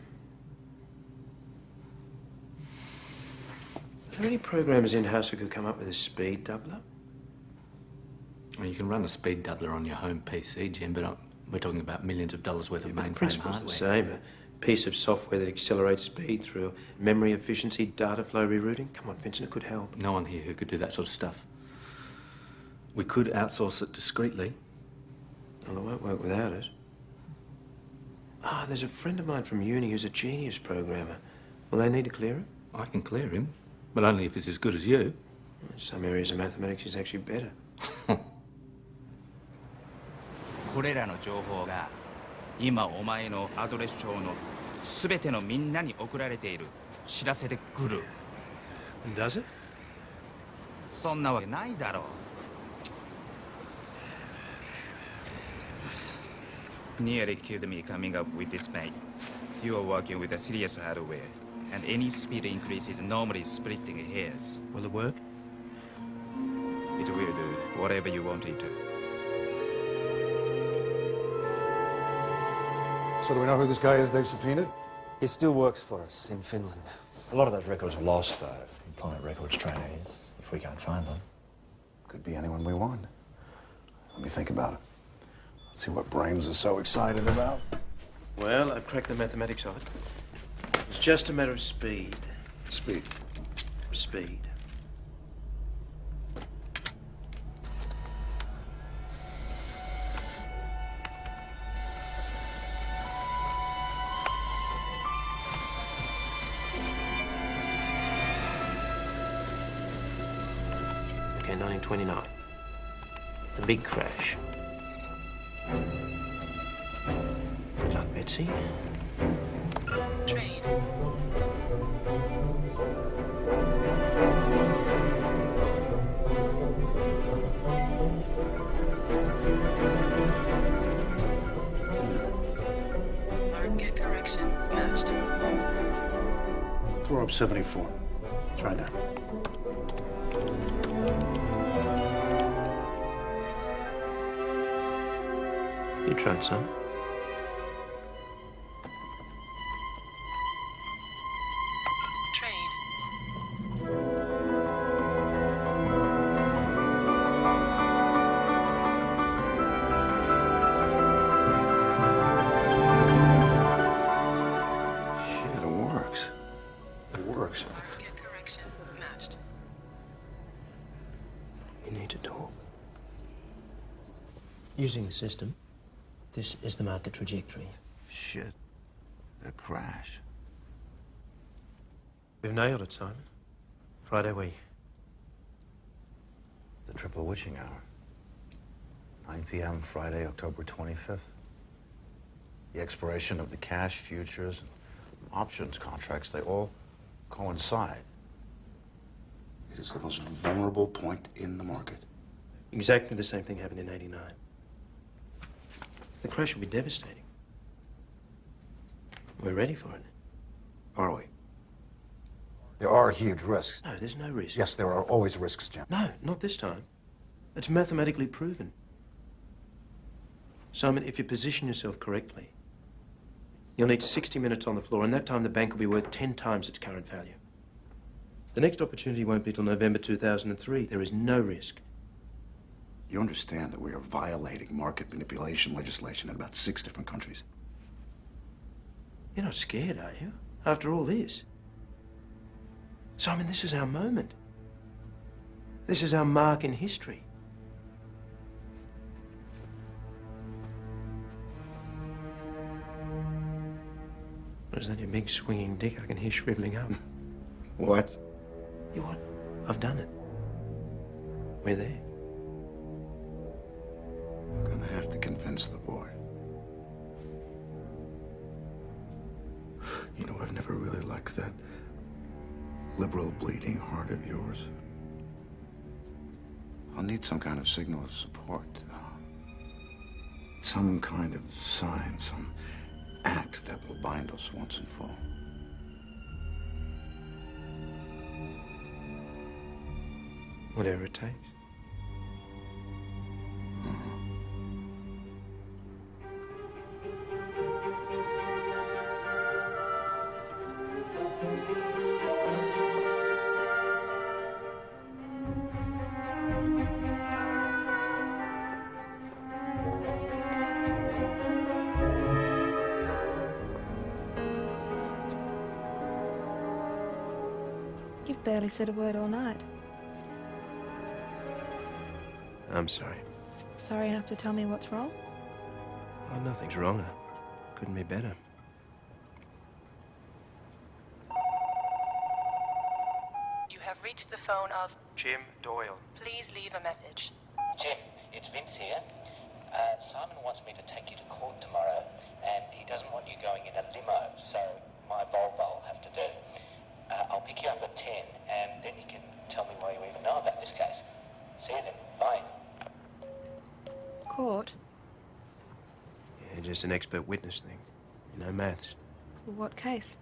Are there any programmers in-house who could come up with a speed doubler? Well, you can run a speed doubler on your home PC, Jim, but we're talking about millions of dollars worth of The mainframe principle's hardware. the same. A piece of software that accelerates speed through memory efficiency, data flow rerouting. Come on, Vincent, it could help. No one here who could do that sort of stuff. We could outsource it discreetly. Well, it won't work without it. Ah, there's a friend of mine from uni who's a genius programmer. Will they need to clear it? I can clear him, but only if it's as good as you. In some areas of mathematics, he's actually better. これらの情報が今お前のアドレス帳の全てのみんなに送られている知らせで来る。 And does it? そんなわけないだろう。Nearly killed me coming up with this mate. You are working with a serious hardware, and any speed increase is normally splitting hairs. Will it work? It will do whatever you want it to. So do we know who this guy is they've subpoenaed? He still works for us in Finland. A lot of those records are lost, though. Employment records trainees, if we can't find them. Could be anyone we want. Let me think about it. Let's see what Brains is so excited about. Well, I've cracked the mathematics of it. It's just a matter of speed. Speed? Speed. Okay, 1929. The big crash. Good luck, Betsy. Trade. Mark, get correction. Matched. Score of 74. Try that. You tried some. Shit, it works. It works. Market correction matched. You need to talk. Using the system, this is the market trajectory. Shit. A crash. We've nailed it, Simon. Friday week. The triple witching hour. 9 p.m. Friday, October 25th. The expiration of the cash, futures, and options contracts, they all coincide. It is the most vulnerable point in the market. Exactly the same thing happened in '89. The crash will be devastating. We're ready for it. Are we? There are huge risks. No, there's no risk. Yes, there are always risks, Jim. No, not this time. It's mathematically proven. Simon, if you position yourself correctly, you'll need 60 minutes on the floor, and that time the bank will be worth 10 times its current value. The next opportunity won't be till November 2003. There is no risk. You understand that we are violating market manipulation legislation in about 6 different countries. You're not scared, are you? After all this? Simon, this is our moment. This is our mark in history. What is that, your big swinging dick? I can hear shriveling up. What? You what? I've done it. We're there. I'm gonna have to convince the board. You know, I've never really liked that liberal bleeding heart of yours. I'll need some kind of signal of support. Some kind of sign, some act that will bind us once and for all. Whatever it takes. You've barely said a word all night. I'm sorry. Sorry enough to tell me what's wrong? Oh, nothing's wrong. I couldn't be better. You have reached the phone of Jim Doyle. Please leave a message. Jim, it's Vince here. Simon wants me to take you to court tomorrow, and he doesn't want you going in a limo, so my Volvo will have to do. I'll pick you up at 10, and then you can tell me why you even know about this case. See you then. Bye. Court? Yeah, just an expert witness thing. You know, maths. What case?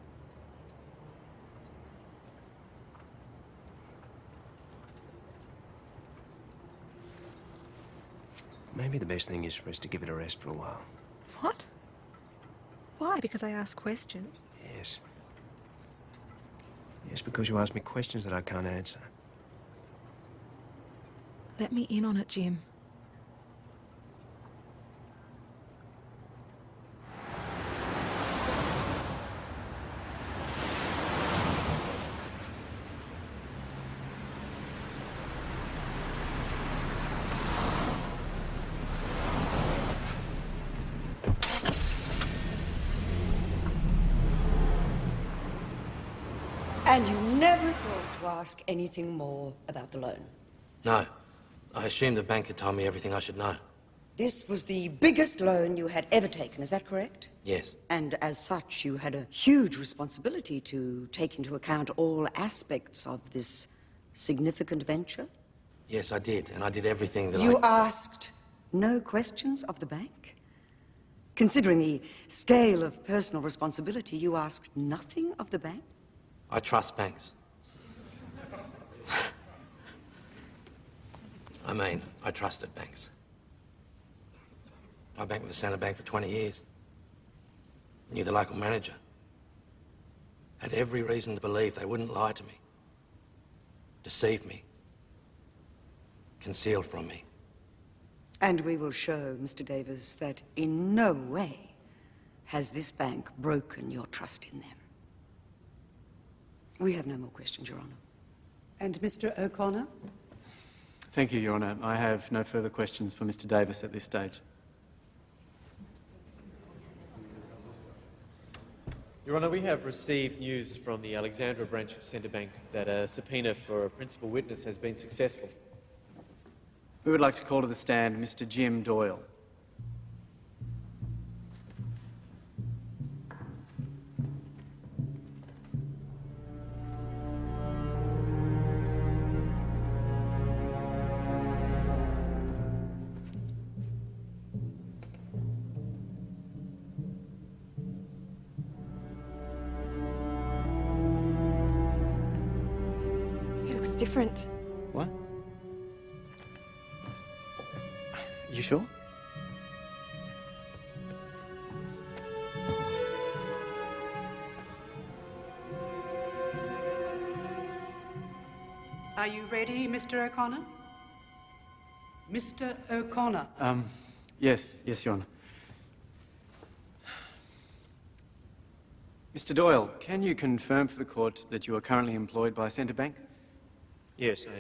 Maybe the best thing is for us to give it a rest for a while. What? Why? Because I ask questions? Yes. Yes, because you ask me questions that I can't answer. Let me in on it, Jim. And you never thought to ask anything more about the loan? No. I assumed the bank had told me everything I should know. This was the biggest loan you had ever taken, is that correct? Yes. And as such, you had a huge responsibility to take into account all aspects of this significant venture? Yes, I did. And I did everything that You asked no questions of the bank? Considering the scale of personal responsibility, you asked nothing of the bank? I trust banks. I mean, I trusted banks. I banked with the Centre Bank for 20 years. Knew the local manager. Had every reason to believe they wouldn't lie to me, deceive me, conceal from me. And we will show, Mr. Davis, that in no way has this bank broken your trust in them. We have no more questions, Your Honour. And Mr. O'Connor? Thank you, Your Honour. I have no further questions for Mr. Davis at this stage. Your Honour, we have received news from the Alexandra branch of Centre Bank that a subpoena for a principal witness has been successful. We would like to call to the stand Mr. Jim Doyle. He looks different. What? You sure? Are you ready, Mr. O'Connor? Mr. O'Connor. Yes, Your Honour. Mr. Doyle, can you confirm for the court that you are currently employed by Centre Bank? Yes, I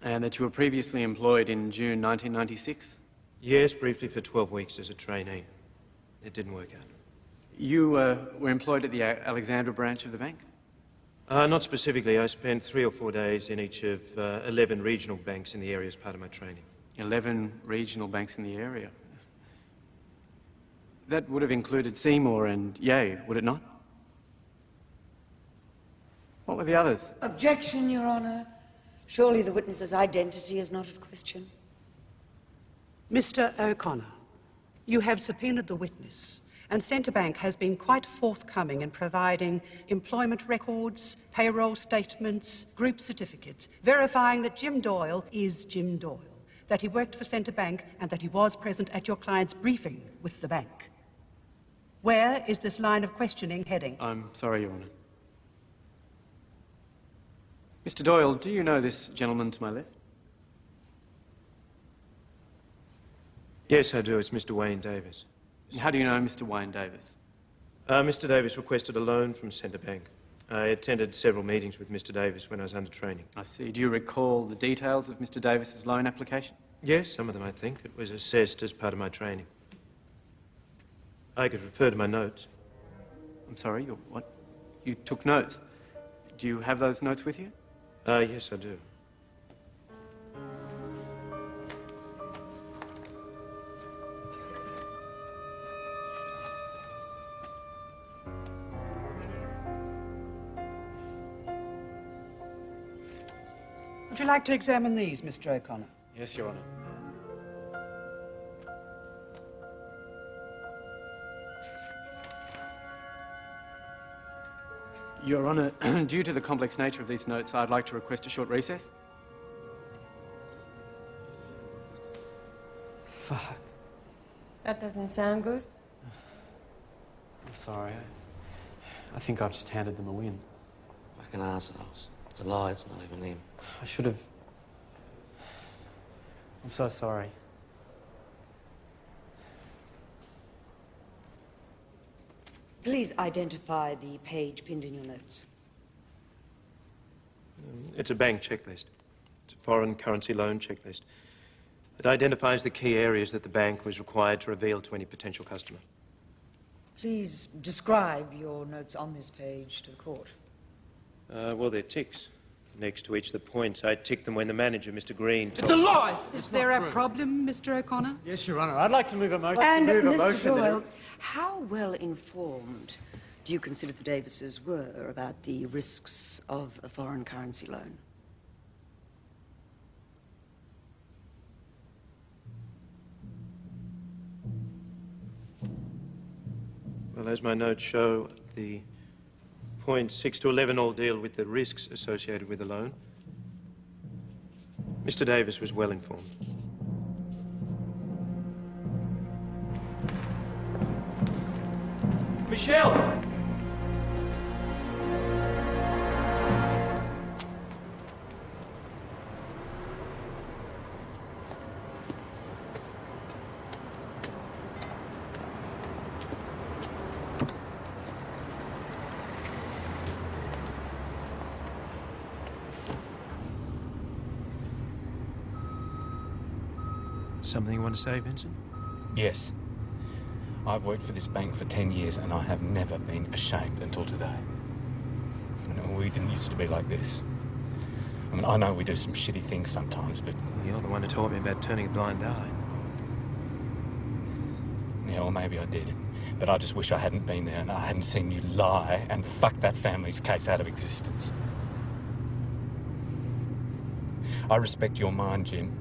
am. And that you were previously employed in June 1996? Yes, briefly for 12 weeks as a trainee. It didn't work out. You were employed at the Alexandra branch of the bank? Not specifically. I spent 3 or 4 days in each of 11 regional banks in the area as part of my training. 11 regional banks in the area? That would have included Seymour and Yea, would it not? What were the others? Objection, Your Honour. Surely the witness's identity is not at question. Mr. O'Connor, you have subpoenaed the witness, and Centre Bank has been quite forthcoming in providing employment records, payroll statements, group certificates, verifying that Jim Doyle is Jim Doyle, that he worked for Centre Bank, and that he was present at your client's briefing with the bank. Where is this line of questioning heading? I'm sorry, Your Honour. Mr. Doyle, do you know this gentleman to my left? Yes, I do. It's Mr. Wayne Davis. How do you know Mr. Wayne Davis? Mr. Davis requested a loan from Centre Bank. I attended several meetings with Mr. Davis when I was under training. I see. Do you recall the details of Mr. Davis's loan application? Yes, some of them, I think. It was assessed as part of my training. I could refer to my notes. I'm sorry, what? You took notes? Do you have those notes with you? Yes, I do. Would you like to examine these, Mr. O'Connor? Yes, Your Honour. Your Honour, due to the complex nature of these notes, I'd like to request a short recess. Fuck. That doesn't sound good. I'm sorry. I think I just handed them a win. Fucking arseholes. It's a lie, it's not even him. I should have... I'm so sorry. Please identify the page pinned in your notes. It's a bank checklist. It's a foreign currency loan checklist. It identifies the key areas that the bank was required to reveal to any potential customer. Please describe your notes on this page to the court. Well, they're ticks. Next to each of the points, I ticked them when the manager, Mr. Green, told It's a lie! Is there a problem, Mr. O'Connor? Yes, Your Honour. I'd like to move a motion. And Mr. Doyle, how well informed do you consider the Davises were about the risks of a foreign currency loan? Well, as my notes show, the Points 6 to 11 all deal with the risks associated with the loan. Mr. Davis was well informed. Michelle! Something you want to say, Vincent? Yes. I've worked for this bank for 10 years and I have never been ashamed until today. You know, we didn't used to be like this. I mean, I know we do some shitty things sometimes, but... You're the one who taught me about turning a blind eye. Yeah, well, maybe I did. But I just wish I hadn't been there and I hadn't seen you lie and fuck that family's case out of existence. I respect your mind, Jim.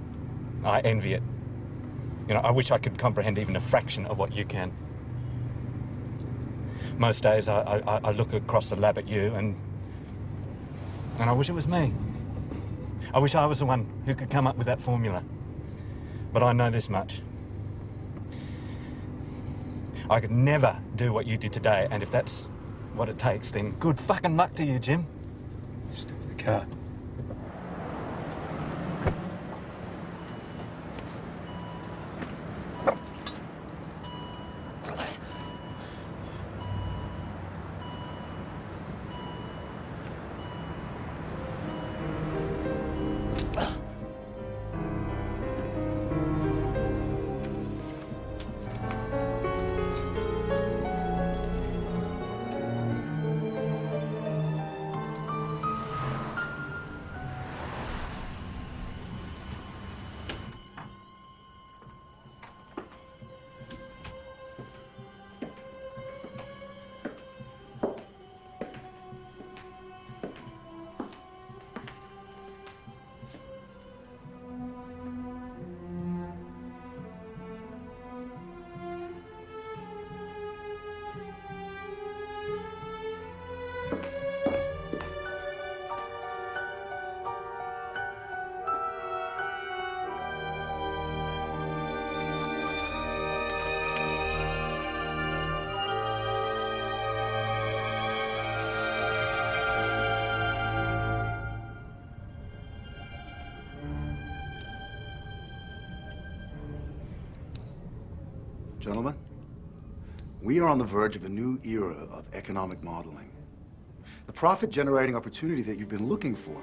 I envy it. You know, I wish I could comprehend even a fraction of what you can. Most days I look across the lab at you and I wish it was me. I wish I was the one who could come up with that formula. But I know this much. I could never do what you did today, and if that's what it takes, then good fucking luck to you, Jim. Stop the car. Gentlemen, we are on the verge of a new era of economic modeling. The profit-generating opportunity that you've been looking for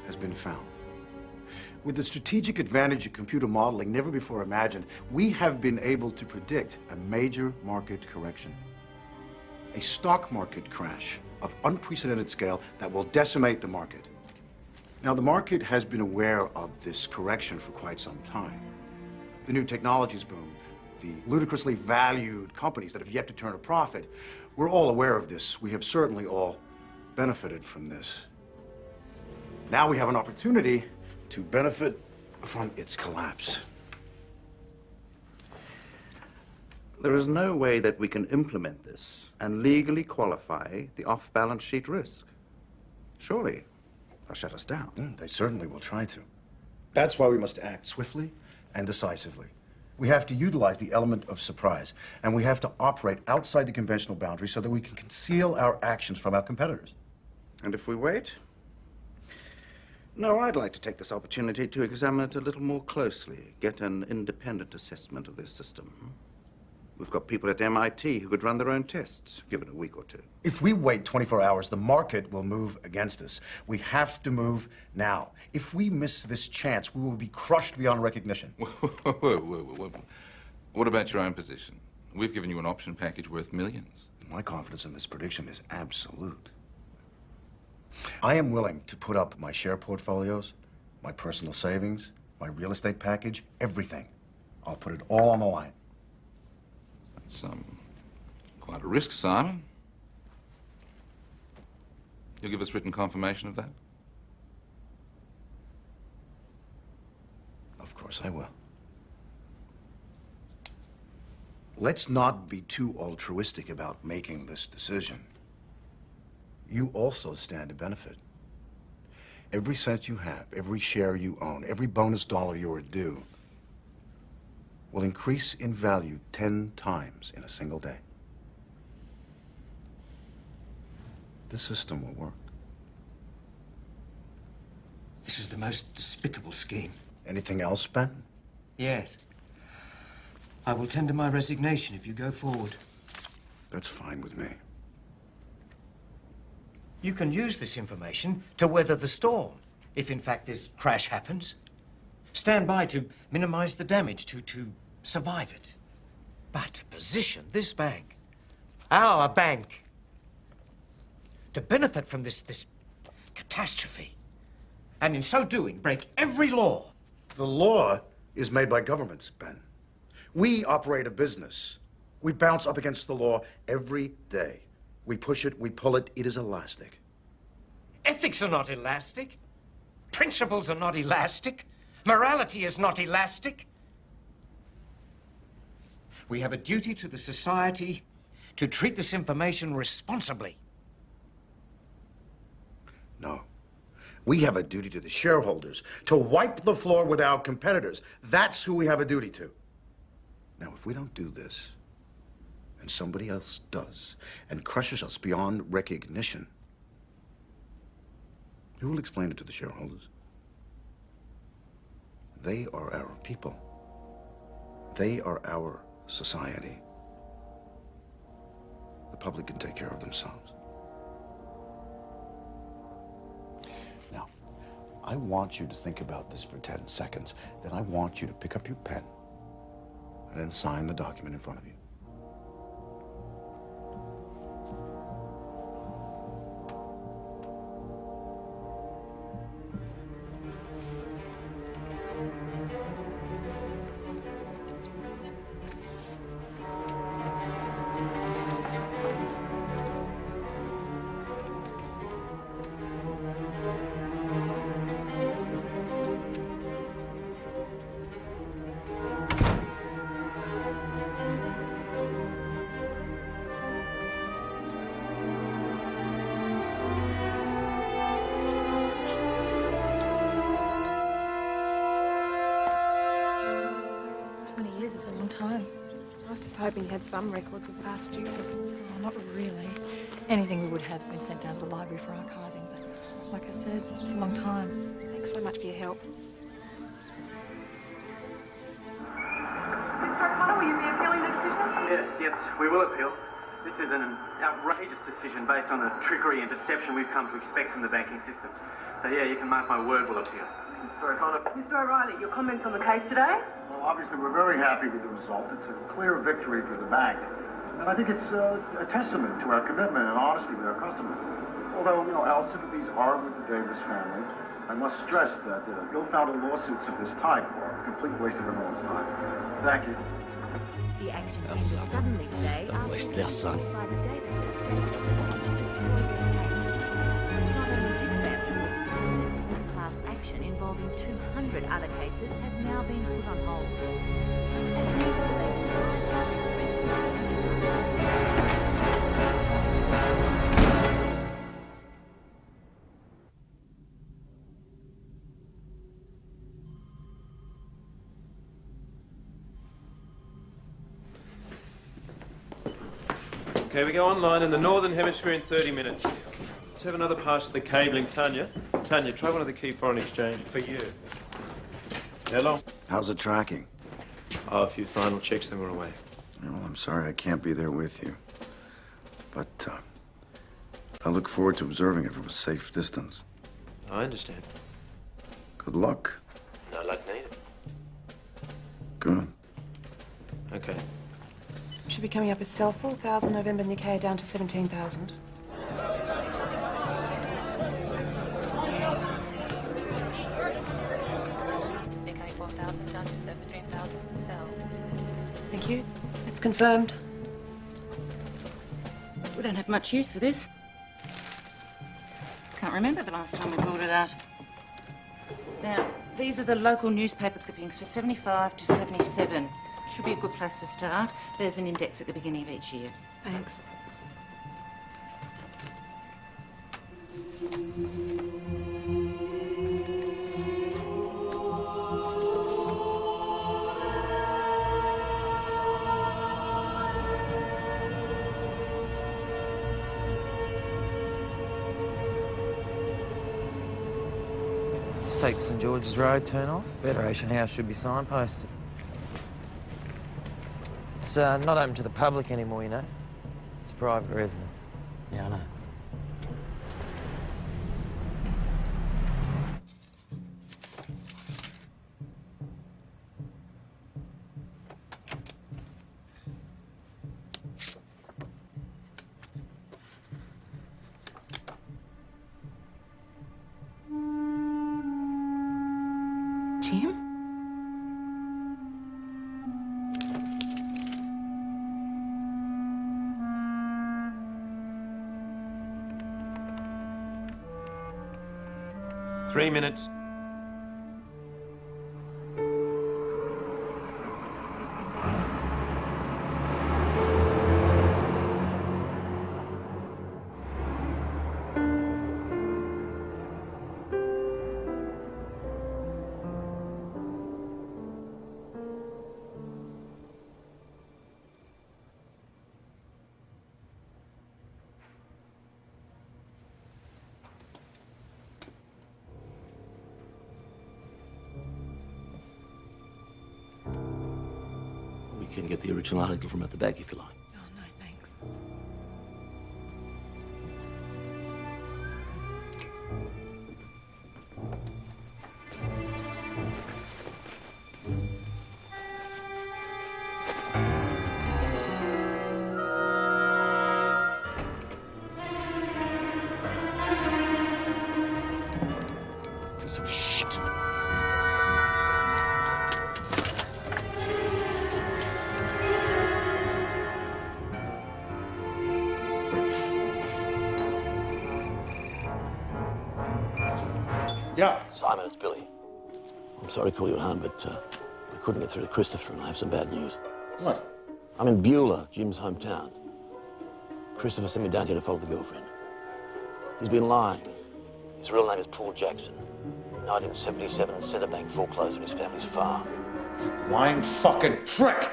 has been found. With the strategic advantage of computer modeling never before imagined, we have been able to predict a major market correction. A stock market crash of unprecedented scale that will decimate the market. Now, the market has been aware of this correction for quite some time. The new technologies boom, the ludicrously valued companies that have yet to turn a profit, we're all aware of this. We have certainly all benefited from this. Now we have an opportunity to benefit from its collapse. There is no way that we can implement this and legally qualify the off-balance sheet risk. Surely, they'll shut us down. They certainly will try to. That's why we must act swiftly and decisively. We have to utilize the element of surprise, and we have to operate outside the conventional boundaries so that we can conceal our actions from our competitors. And if we wait? No, I'd like to take this opportunity to examine it a little more closely, get an independent assessment of this system. We've got people at MIT who could run their own tests, given a week or two. If we wait 24 hours, the market will move against us. We have to move now. If we miss this chance, we will be crushed beyond recognition. Whoa. What about your own position? We've given you an option package worth millions. My confidence in this prediction is absolute. I am willing to put up my share portfolios, my personal savings, my real estate package, everything. I'll put it all on the line. It's quite a risk, Simon. You'll give us written confirmation of that? Of course I will. Let's not be too altruistic about making this decision. you also stand to benefit. Every cent you have, every share you own, every bonus dollar you are due will increase in value 10 times in a single day. The system will work. This is the most despicable scheme. Anything else, Ben? Yes. I will tender my resignation if you go forward. That's fine with me. You can use this information to weather the storm, if in fact this crash happens. Stand by to minimize the damage, to survive it. But to position this bank, our bank, to benefit from this catastrophe, and in so doing, break every law. The law is made by governments, Ben. We operate a business. We bounce up against the law every day. We push it, we pull it, it is elastic. Ethics are not elastic. Principles are not elastic. Morality is not elastic. We have a duty to the society to treat this information responsibly. No. We have a duty to the shareholders to wipe the floor with our competitors. That's who we have a duty to. Now, if we don't do this, and somebody else does, and crushes us beyond recognition, who will explain it to the shareholders? They are our people. They are our society. The public can take care of themselves. Now, I want you to think about this for 10 seconds. Then I want you to pick up your pen and then sign the document in front of you. Hoping you had some records of past students. Oh, not really. Anything we would have has been sent down to the library for archiving, but like I said, it's a long time. Thanks so much for your help. Mr. O'Connor, will you be appealing the decision? Yes, we will appeal. This is an outrageous decision based on the trickery and deception we've come to expect from the banking system. So yeah, you can mark my word, we'll appeal. Mr. O'Connor. Mr. O'Reilly, your comments on the case today? Well, obviously, we're very happy with the result. It's a clear victory for the bank. And I think it's a testament to our commitment and honesty with our customers. Although, our sympathies are with the Davis family, I must stress that ill-founded lawsuits of this type are a complete waste of everyone's time. Thank you. The action Our son. suddenly today Don't waste their son. by the Davises. Not only this family, a class action involving 200 other cases has now been put on hold. Okay, we go online in the Northern Hemisphere in 30 minutes. Let's have another pass at the cabling. Tanya, try one of the key foreign exchange for you. Hello? How's it tracking? Oh, a few final checks, then we're away. Well, I'm sorry I can't be there with you. But, I look forward to observing it from a safe distance. I understand. Good luck. No luck needed. Good. Okay. Should be coming up as sell 4,000 November Nikkei down to 17,000. Nikkei 4,000 down to 17,000. Sell. Thank you. It's confirmed. We don't have much use for this. Can't remember the last time we pulled it out. Now, these are the local newspaper clippings for 75 to 77. Should be a good place to start. There's an index at the beginning of each year. Thanks. Let's take the St George's Road turn off. Federation House should be signposted. It's not open to the public anymore, you know. It's private residence. Yeah, I know. Jim? 3 minutes. We can get the original article from at the back if you like. Oh, no, thanks. Piece of shit. Yeah. Simon, it's Billy. I'm sorry to call you at home, but I couldn't get through to Christopher, and I have some bad news. What? I'm in Beulah, Jim's hometown. Christopher sent me down here to follow the girlfriend. He's been lying. His real name is Paul Jackson. In 1977, Centre Bank foreclosed on his family's farm. Lying fucking prick!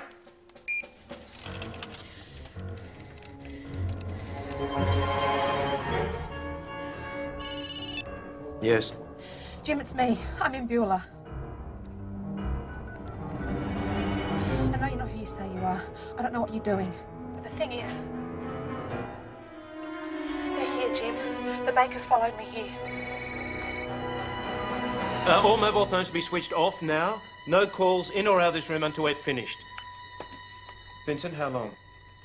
Yes. Jim, it's me. I'm in Beulah. I know you're not who you say you are. I don't know what you're doing. But the thing is, they're here, Jim. The Bakers followed me here. All mobile phones to be switched off now. No calls in or out of this room until we're finished. Vincent, how long?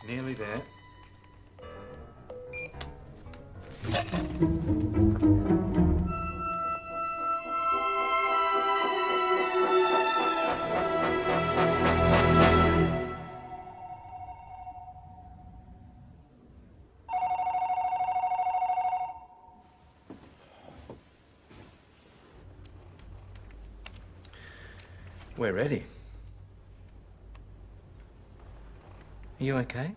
Nearly there. We're ready. Are you okay?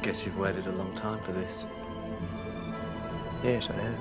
Guess you've waited a long time for this. Yes, I have.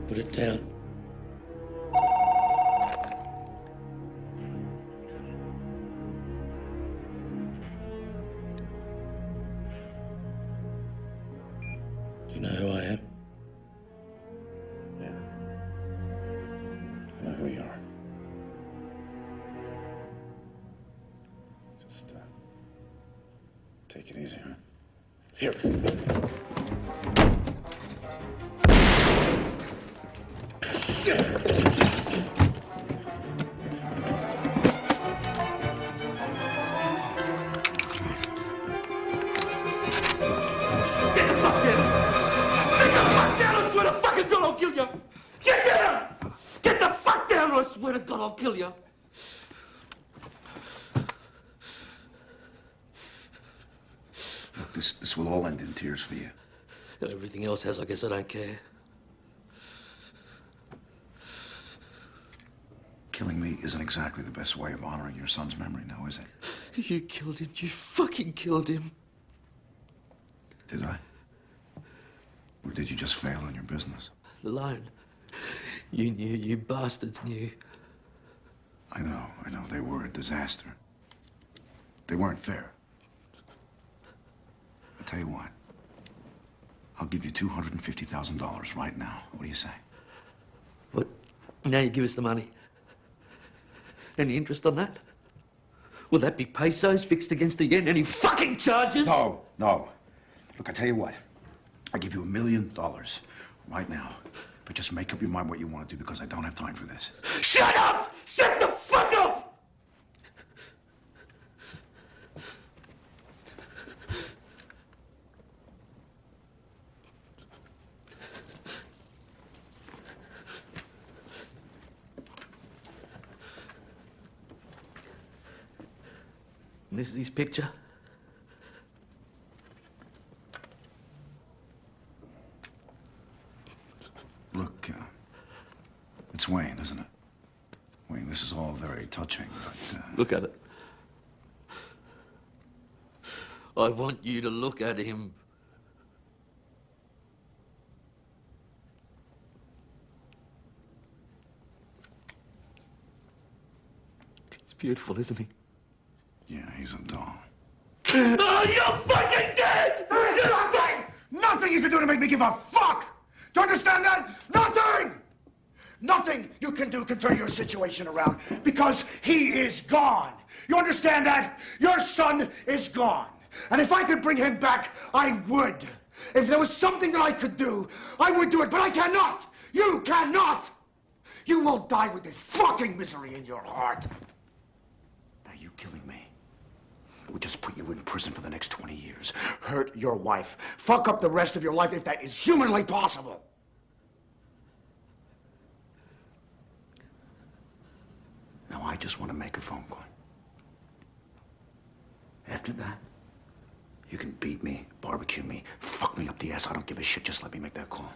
Put it down. Do you know who I am? Yeah. I know who you are. Just, take it easy, huh? Here. Shit! I swear to fucking God, I'll kill you! Get down! Get the fuck down, or I swear to God, I'll kill you! Look, this will all end in tears for you. Everything else has, I guess I don't care. Killing me isn't exactly the best way of honoring your son's memory, now, is it? You killed him. You fucking killed him. Did I? Or did you just fail in your business? Alone. You knew. You bastards knew. I know. They were a disaster. They weren't fair. I'll tell you what. I'll give you $250,000 right now. What do you say? What? Now you give us the money. Any interest on that? Will that be pesos fixed against the yen? Any fucking charges? No. Look, I tell you what. I give you $1 million right now. But just make up your mind what you want to do, because I don't have time for this. Shut up! Shut the fuck up! And this is his picture. Look, it's Wayne, isn't it? Wayne, this is all very touching, but... Look at it. I want you to look at him. He's beautiful, isn't he? Yeah, he's a doll. Oh, you're fucking dead! There's nothing! Nothing you can do to make me give a fuck! Do you understand that? Nothing! Nothing you can do can turn your situation around, because he is gone. You understand that? Your son is gone. And if I could bring him back, I would. If there was something that I could do, I would do it, but I cannot! You cannot! You will die with this fucking misery in your heart. Now, you killing me would just put you in prison for the next 20 years. Hurt your wife. Fuck up the rest of your life if that is humanly possible. Now, I just want to make a phone call. After that, you can beat me, barbecue me, fuck me up the ass. I don't give a shit. Just let me make that call.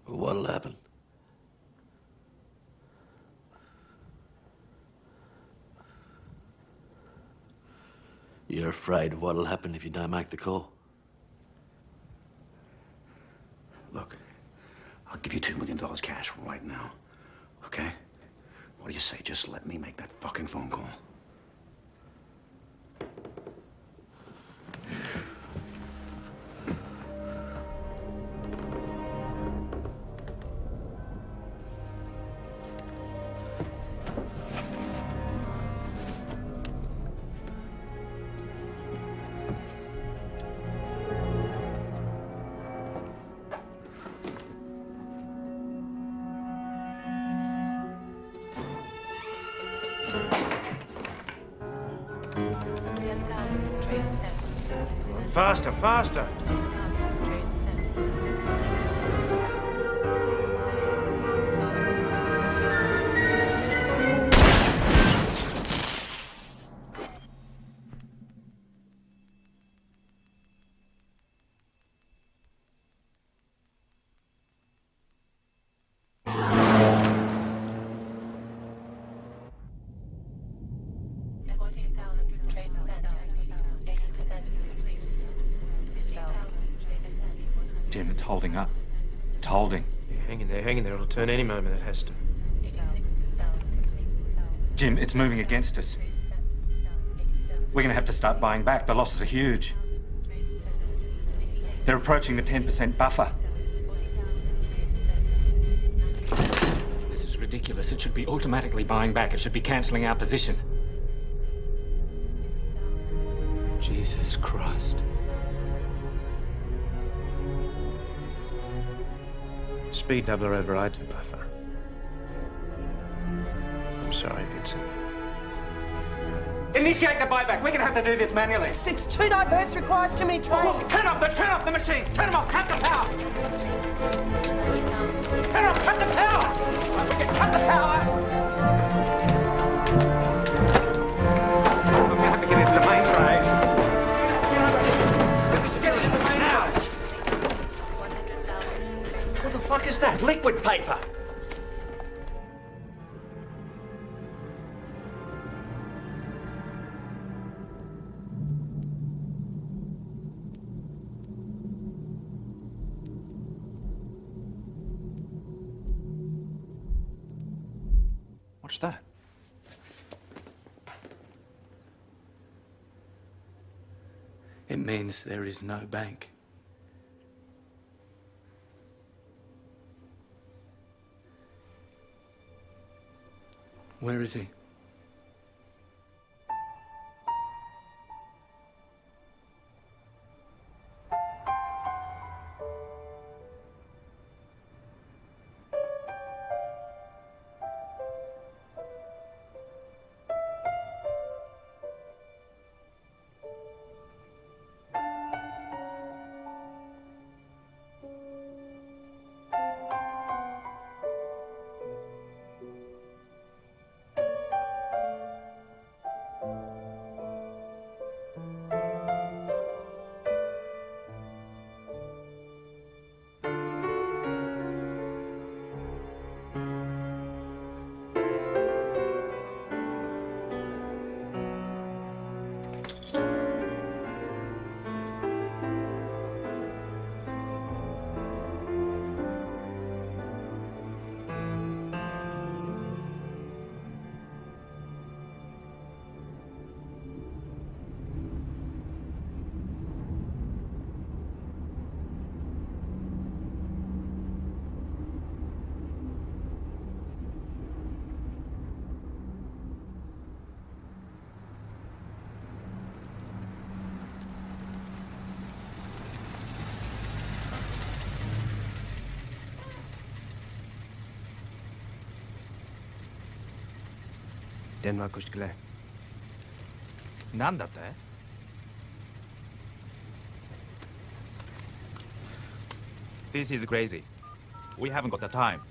What'll happen? You're afraid of what'll happen if you don't make the call? Look, I'll give you $2 million cash right now, okay? What do you say? Just let me make that fucking phone call. Faster, faster. Jim, it's holding up. It's holding. Yeah, hang in there. It'll turn any moment, it has to. Jim, it's moving against us. We're going to have to start buying back. The losses are huge. They're approaching the 10% buffer. This is ridiculous. It should be automatically buying back. It should be cancelling our position. Jesus Christ. Speed doubler overrides the buffer. I'm sorry, Vincent. Initiate the buyback. We're going to have to do this manually. It's too diverse, requires too many trades. Look, turn off the machine. Turn them off. Cut the power. Cut the power. We can cut the power. We're going to have to get into the mainframe. Get into the main now. What the fuck is that? Liquid paper! What's that? It means there is no bank. Where is he? Denmark was glad. なんだって? This is crazy. We haven't got the time.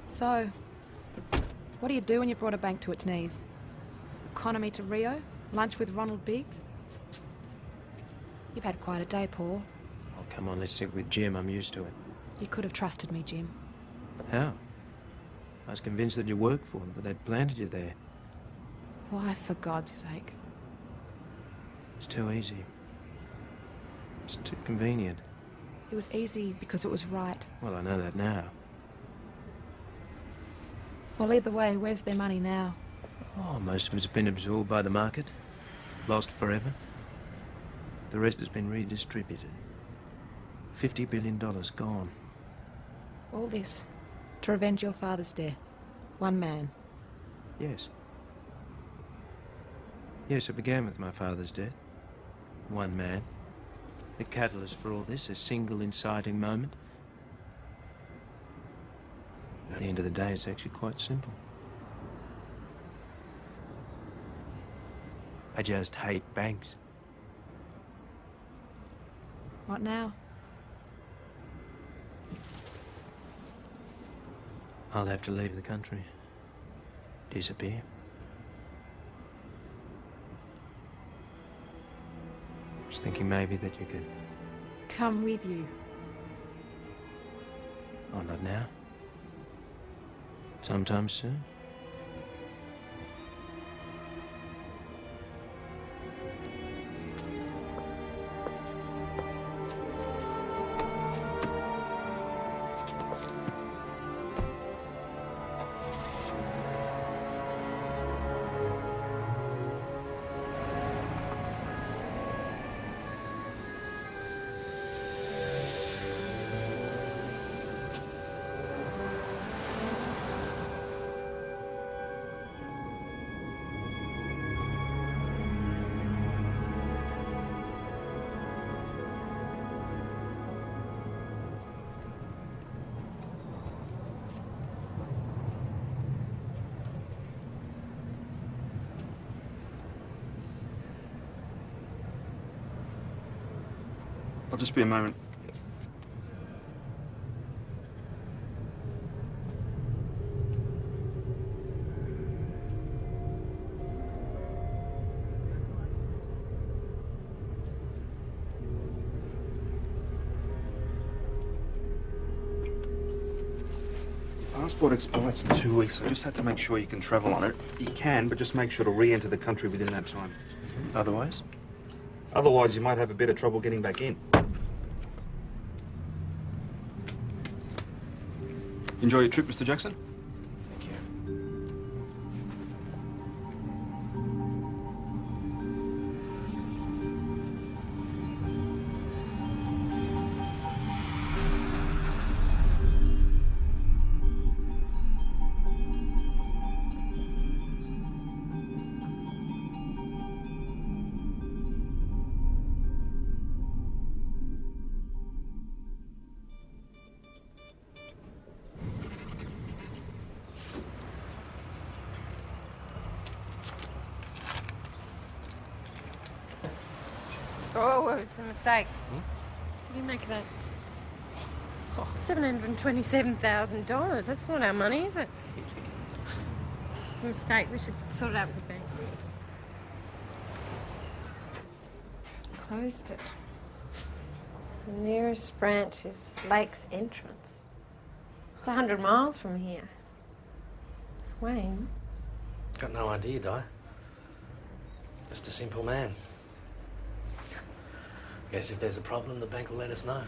So, what do you do when you've brought a bank to its knees? Economy to Rio? Lunch with Ronald Biggs? You've had quite a day, Paul. Oh, come on, let's stick with Jim. I'm used to it. You could have trusted me, Jim. How? I was convinced that you worked for them, that they'd planted you there. Why, for God's sake? It's too easy. It's too convenient. It was easy because it was right. Well, I know that now. Well, either way, where's their money now? Oh, most of it's been absorbed by the market. Lost forever. The rest has been redistributed. $50 billion gone. All this to revenge your father's death. One man. Yes. Yes, it began with my father's death. One man. The catalyst for all this, a single inciting moment. At the end of the day, it's actually quite simple. I just hate banks. What now? I'll have to leave the country. Disappear. was thinking maybe that you could... Come with you. Oh, not now. Sometime soon. I'll just be a moment. Your passport expires in 2 weeks. I just had to make sure you can travel on it. You can, but just make sure to re-enter the country within that time. Otherwise? Otherwise, you might have a bit of trouble getting back in. Enjoy your trip, Mr. Jackson. Thank you. Oh, it was a mistake. What do you make of that? Oh, $727,000. That's not our money, is it? It's a mistake. We should sort it out with the bank. Closed it. The nearest branch is Lake's Entrance. It's 100 miles from here. Wayne? Got no idea, Di. Just a simple man. Guess if there's a problem, the bank will let us know.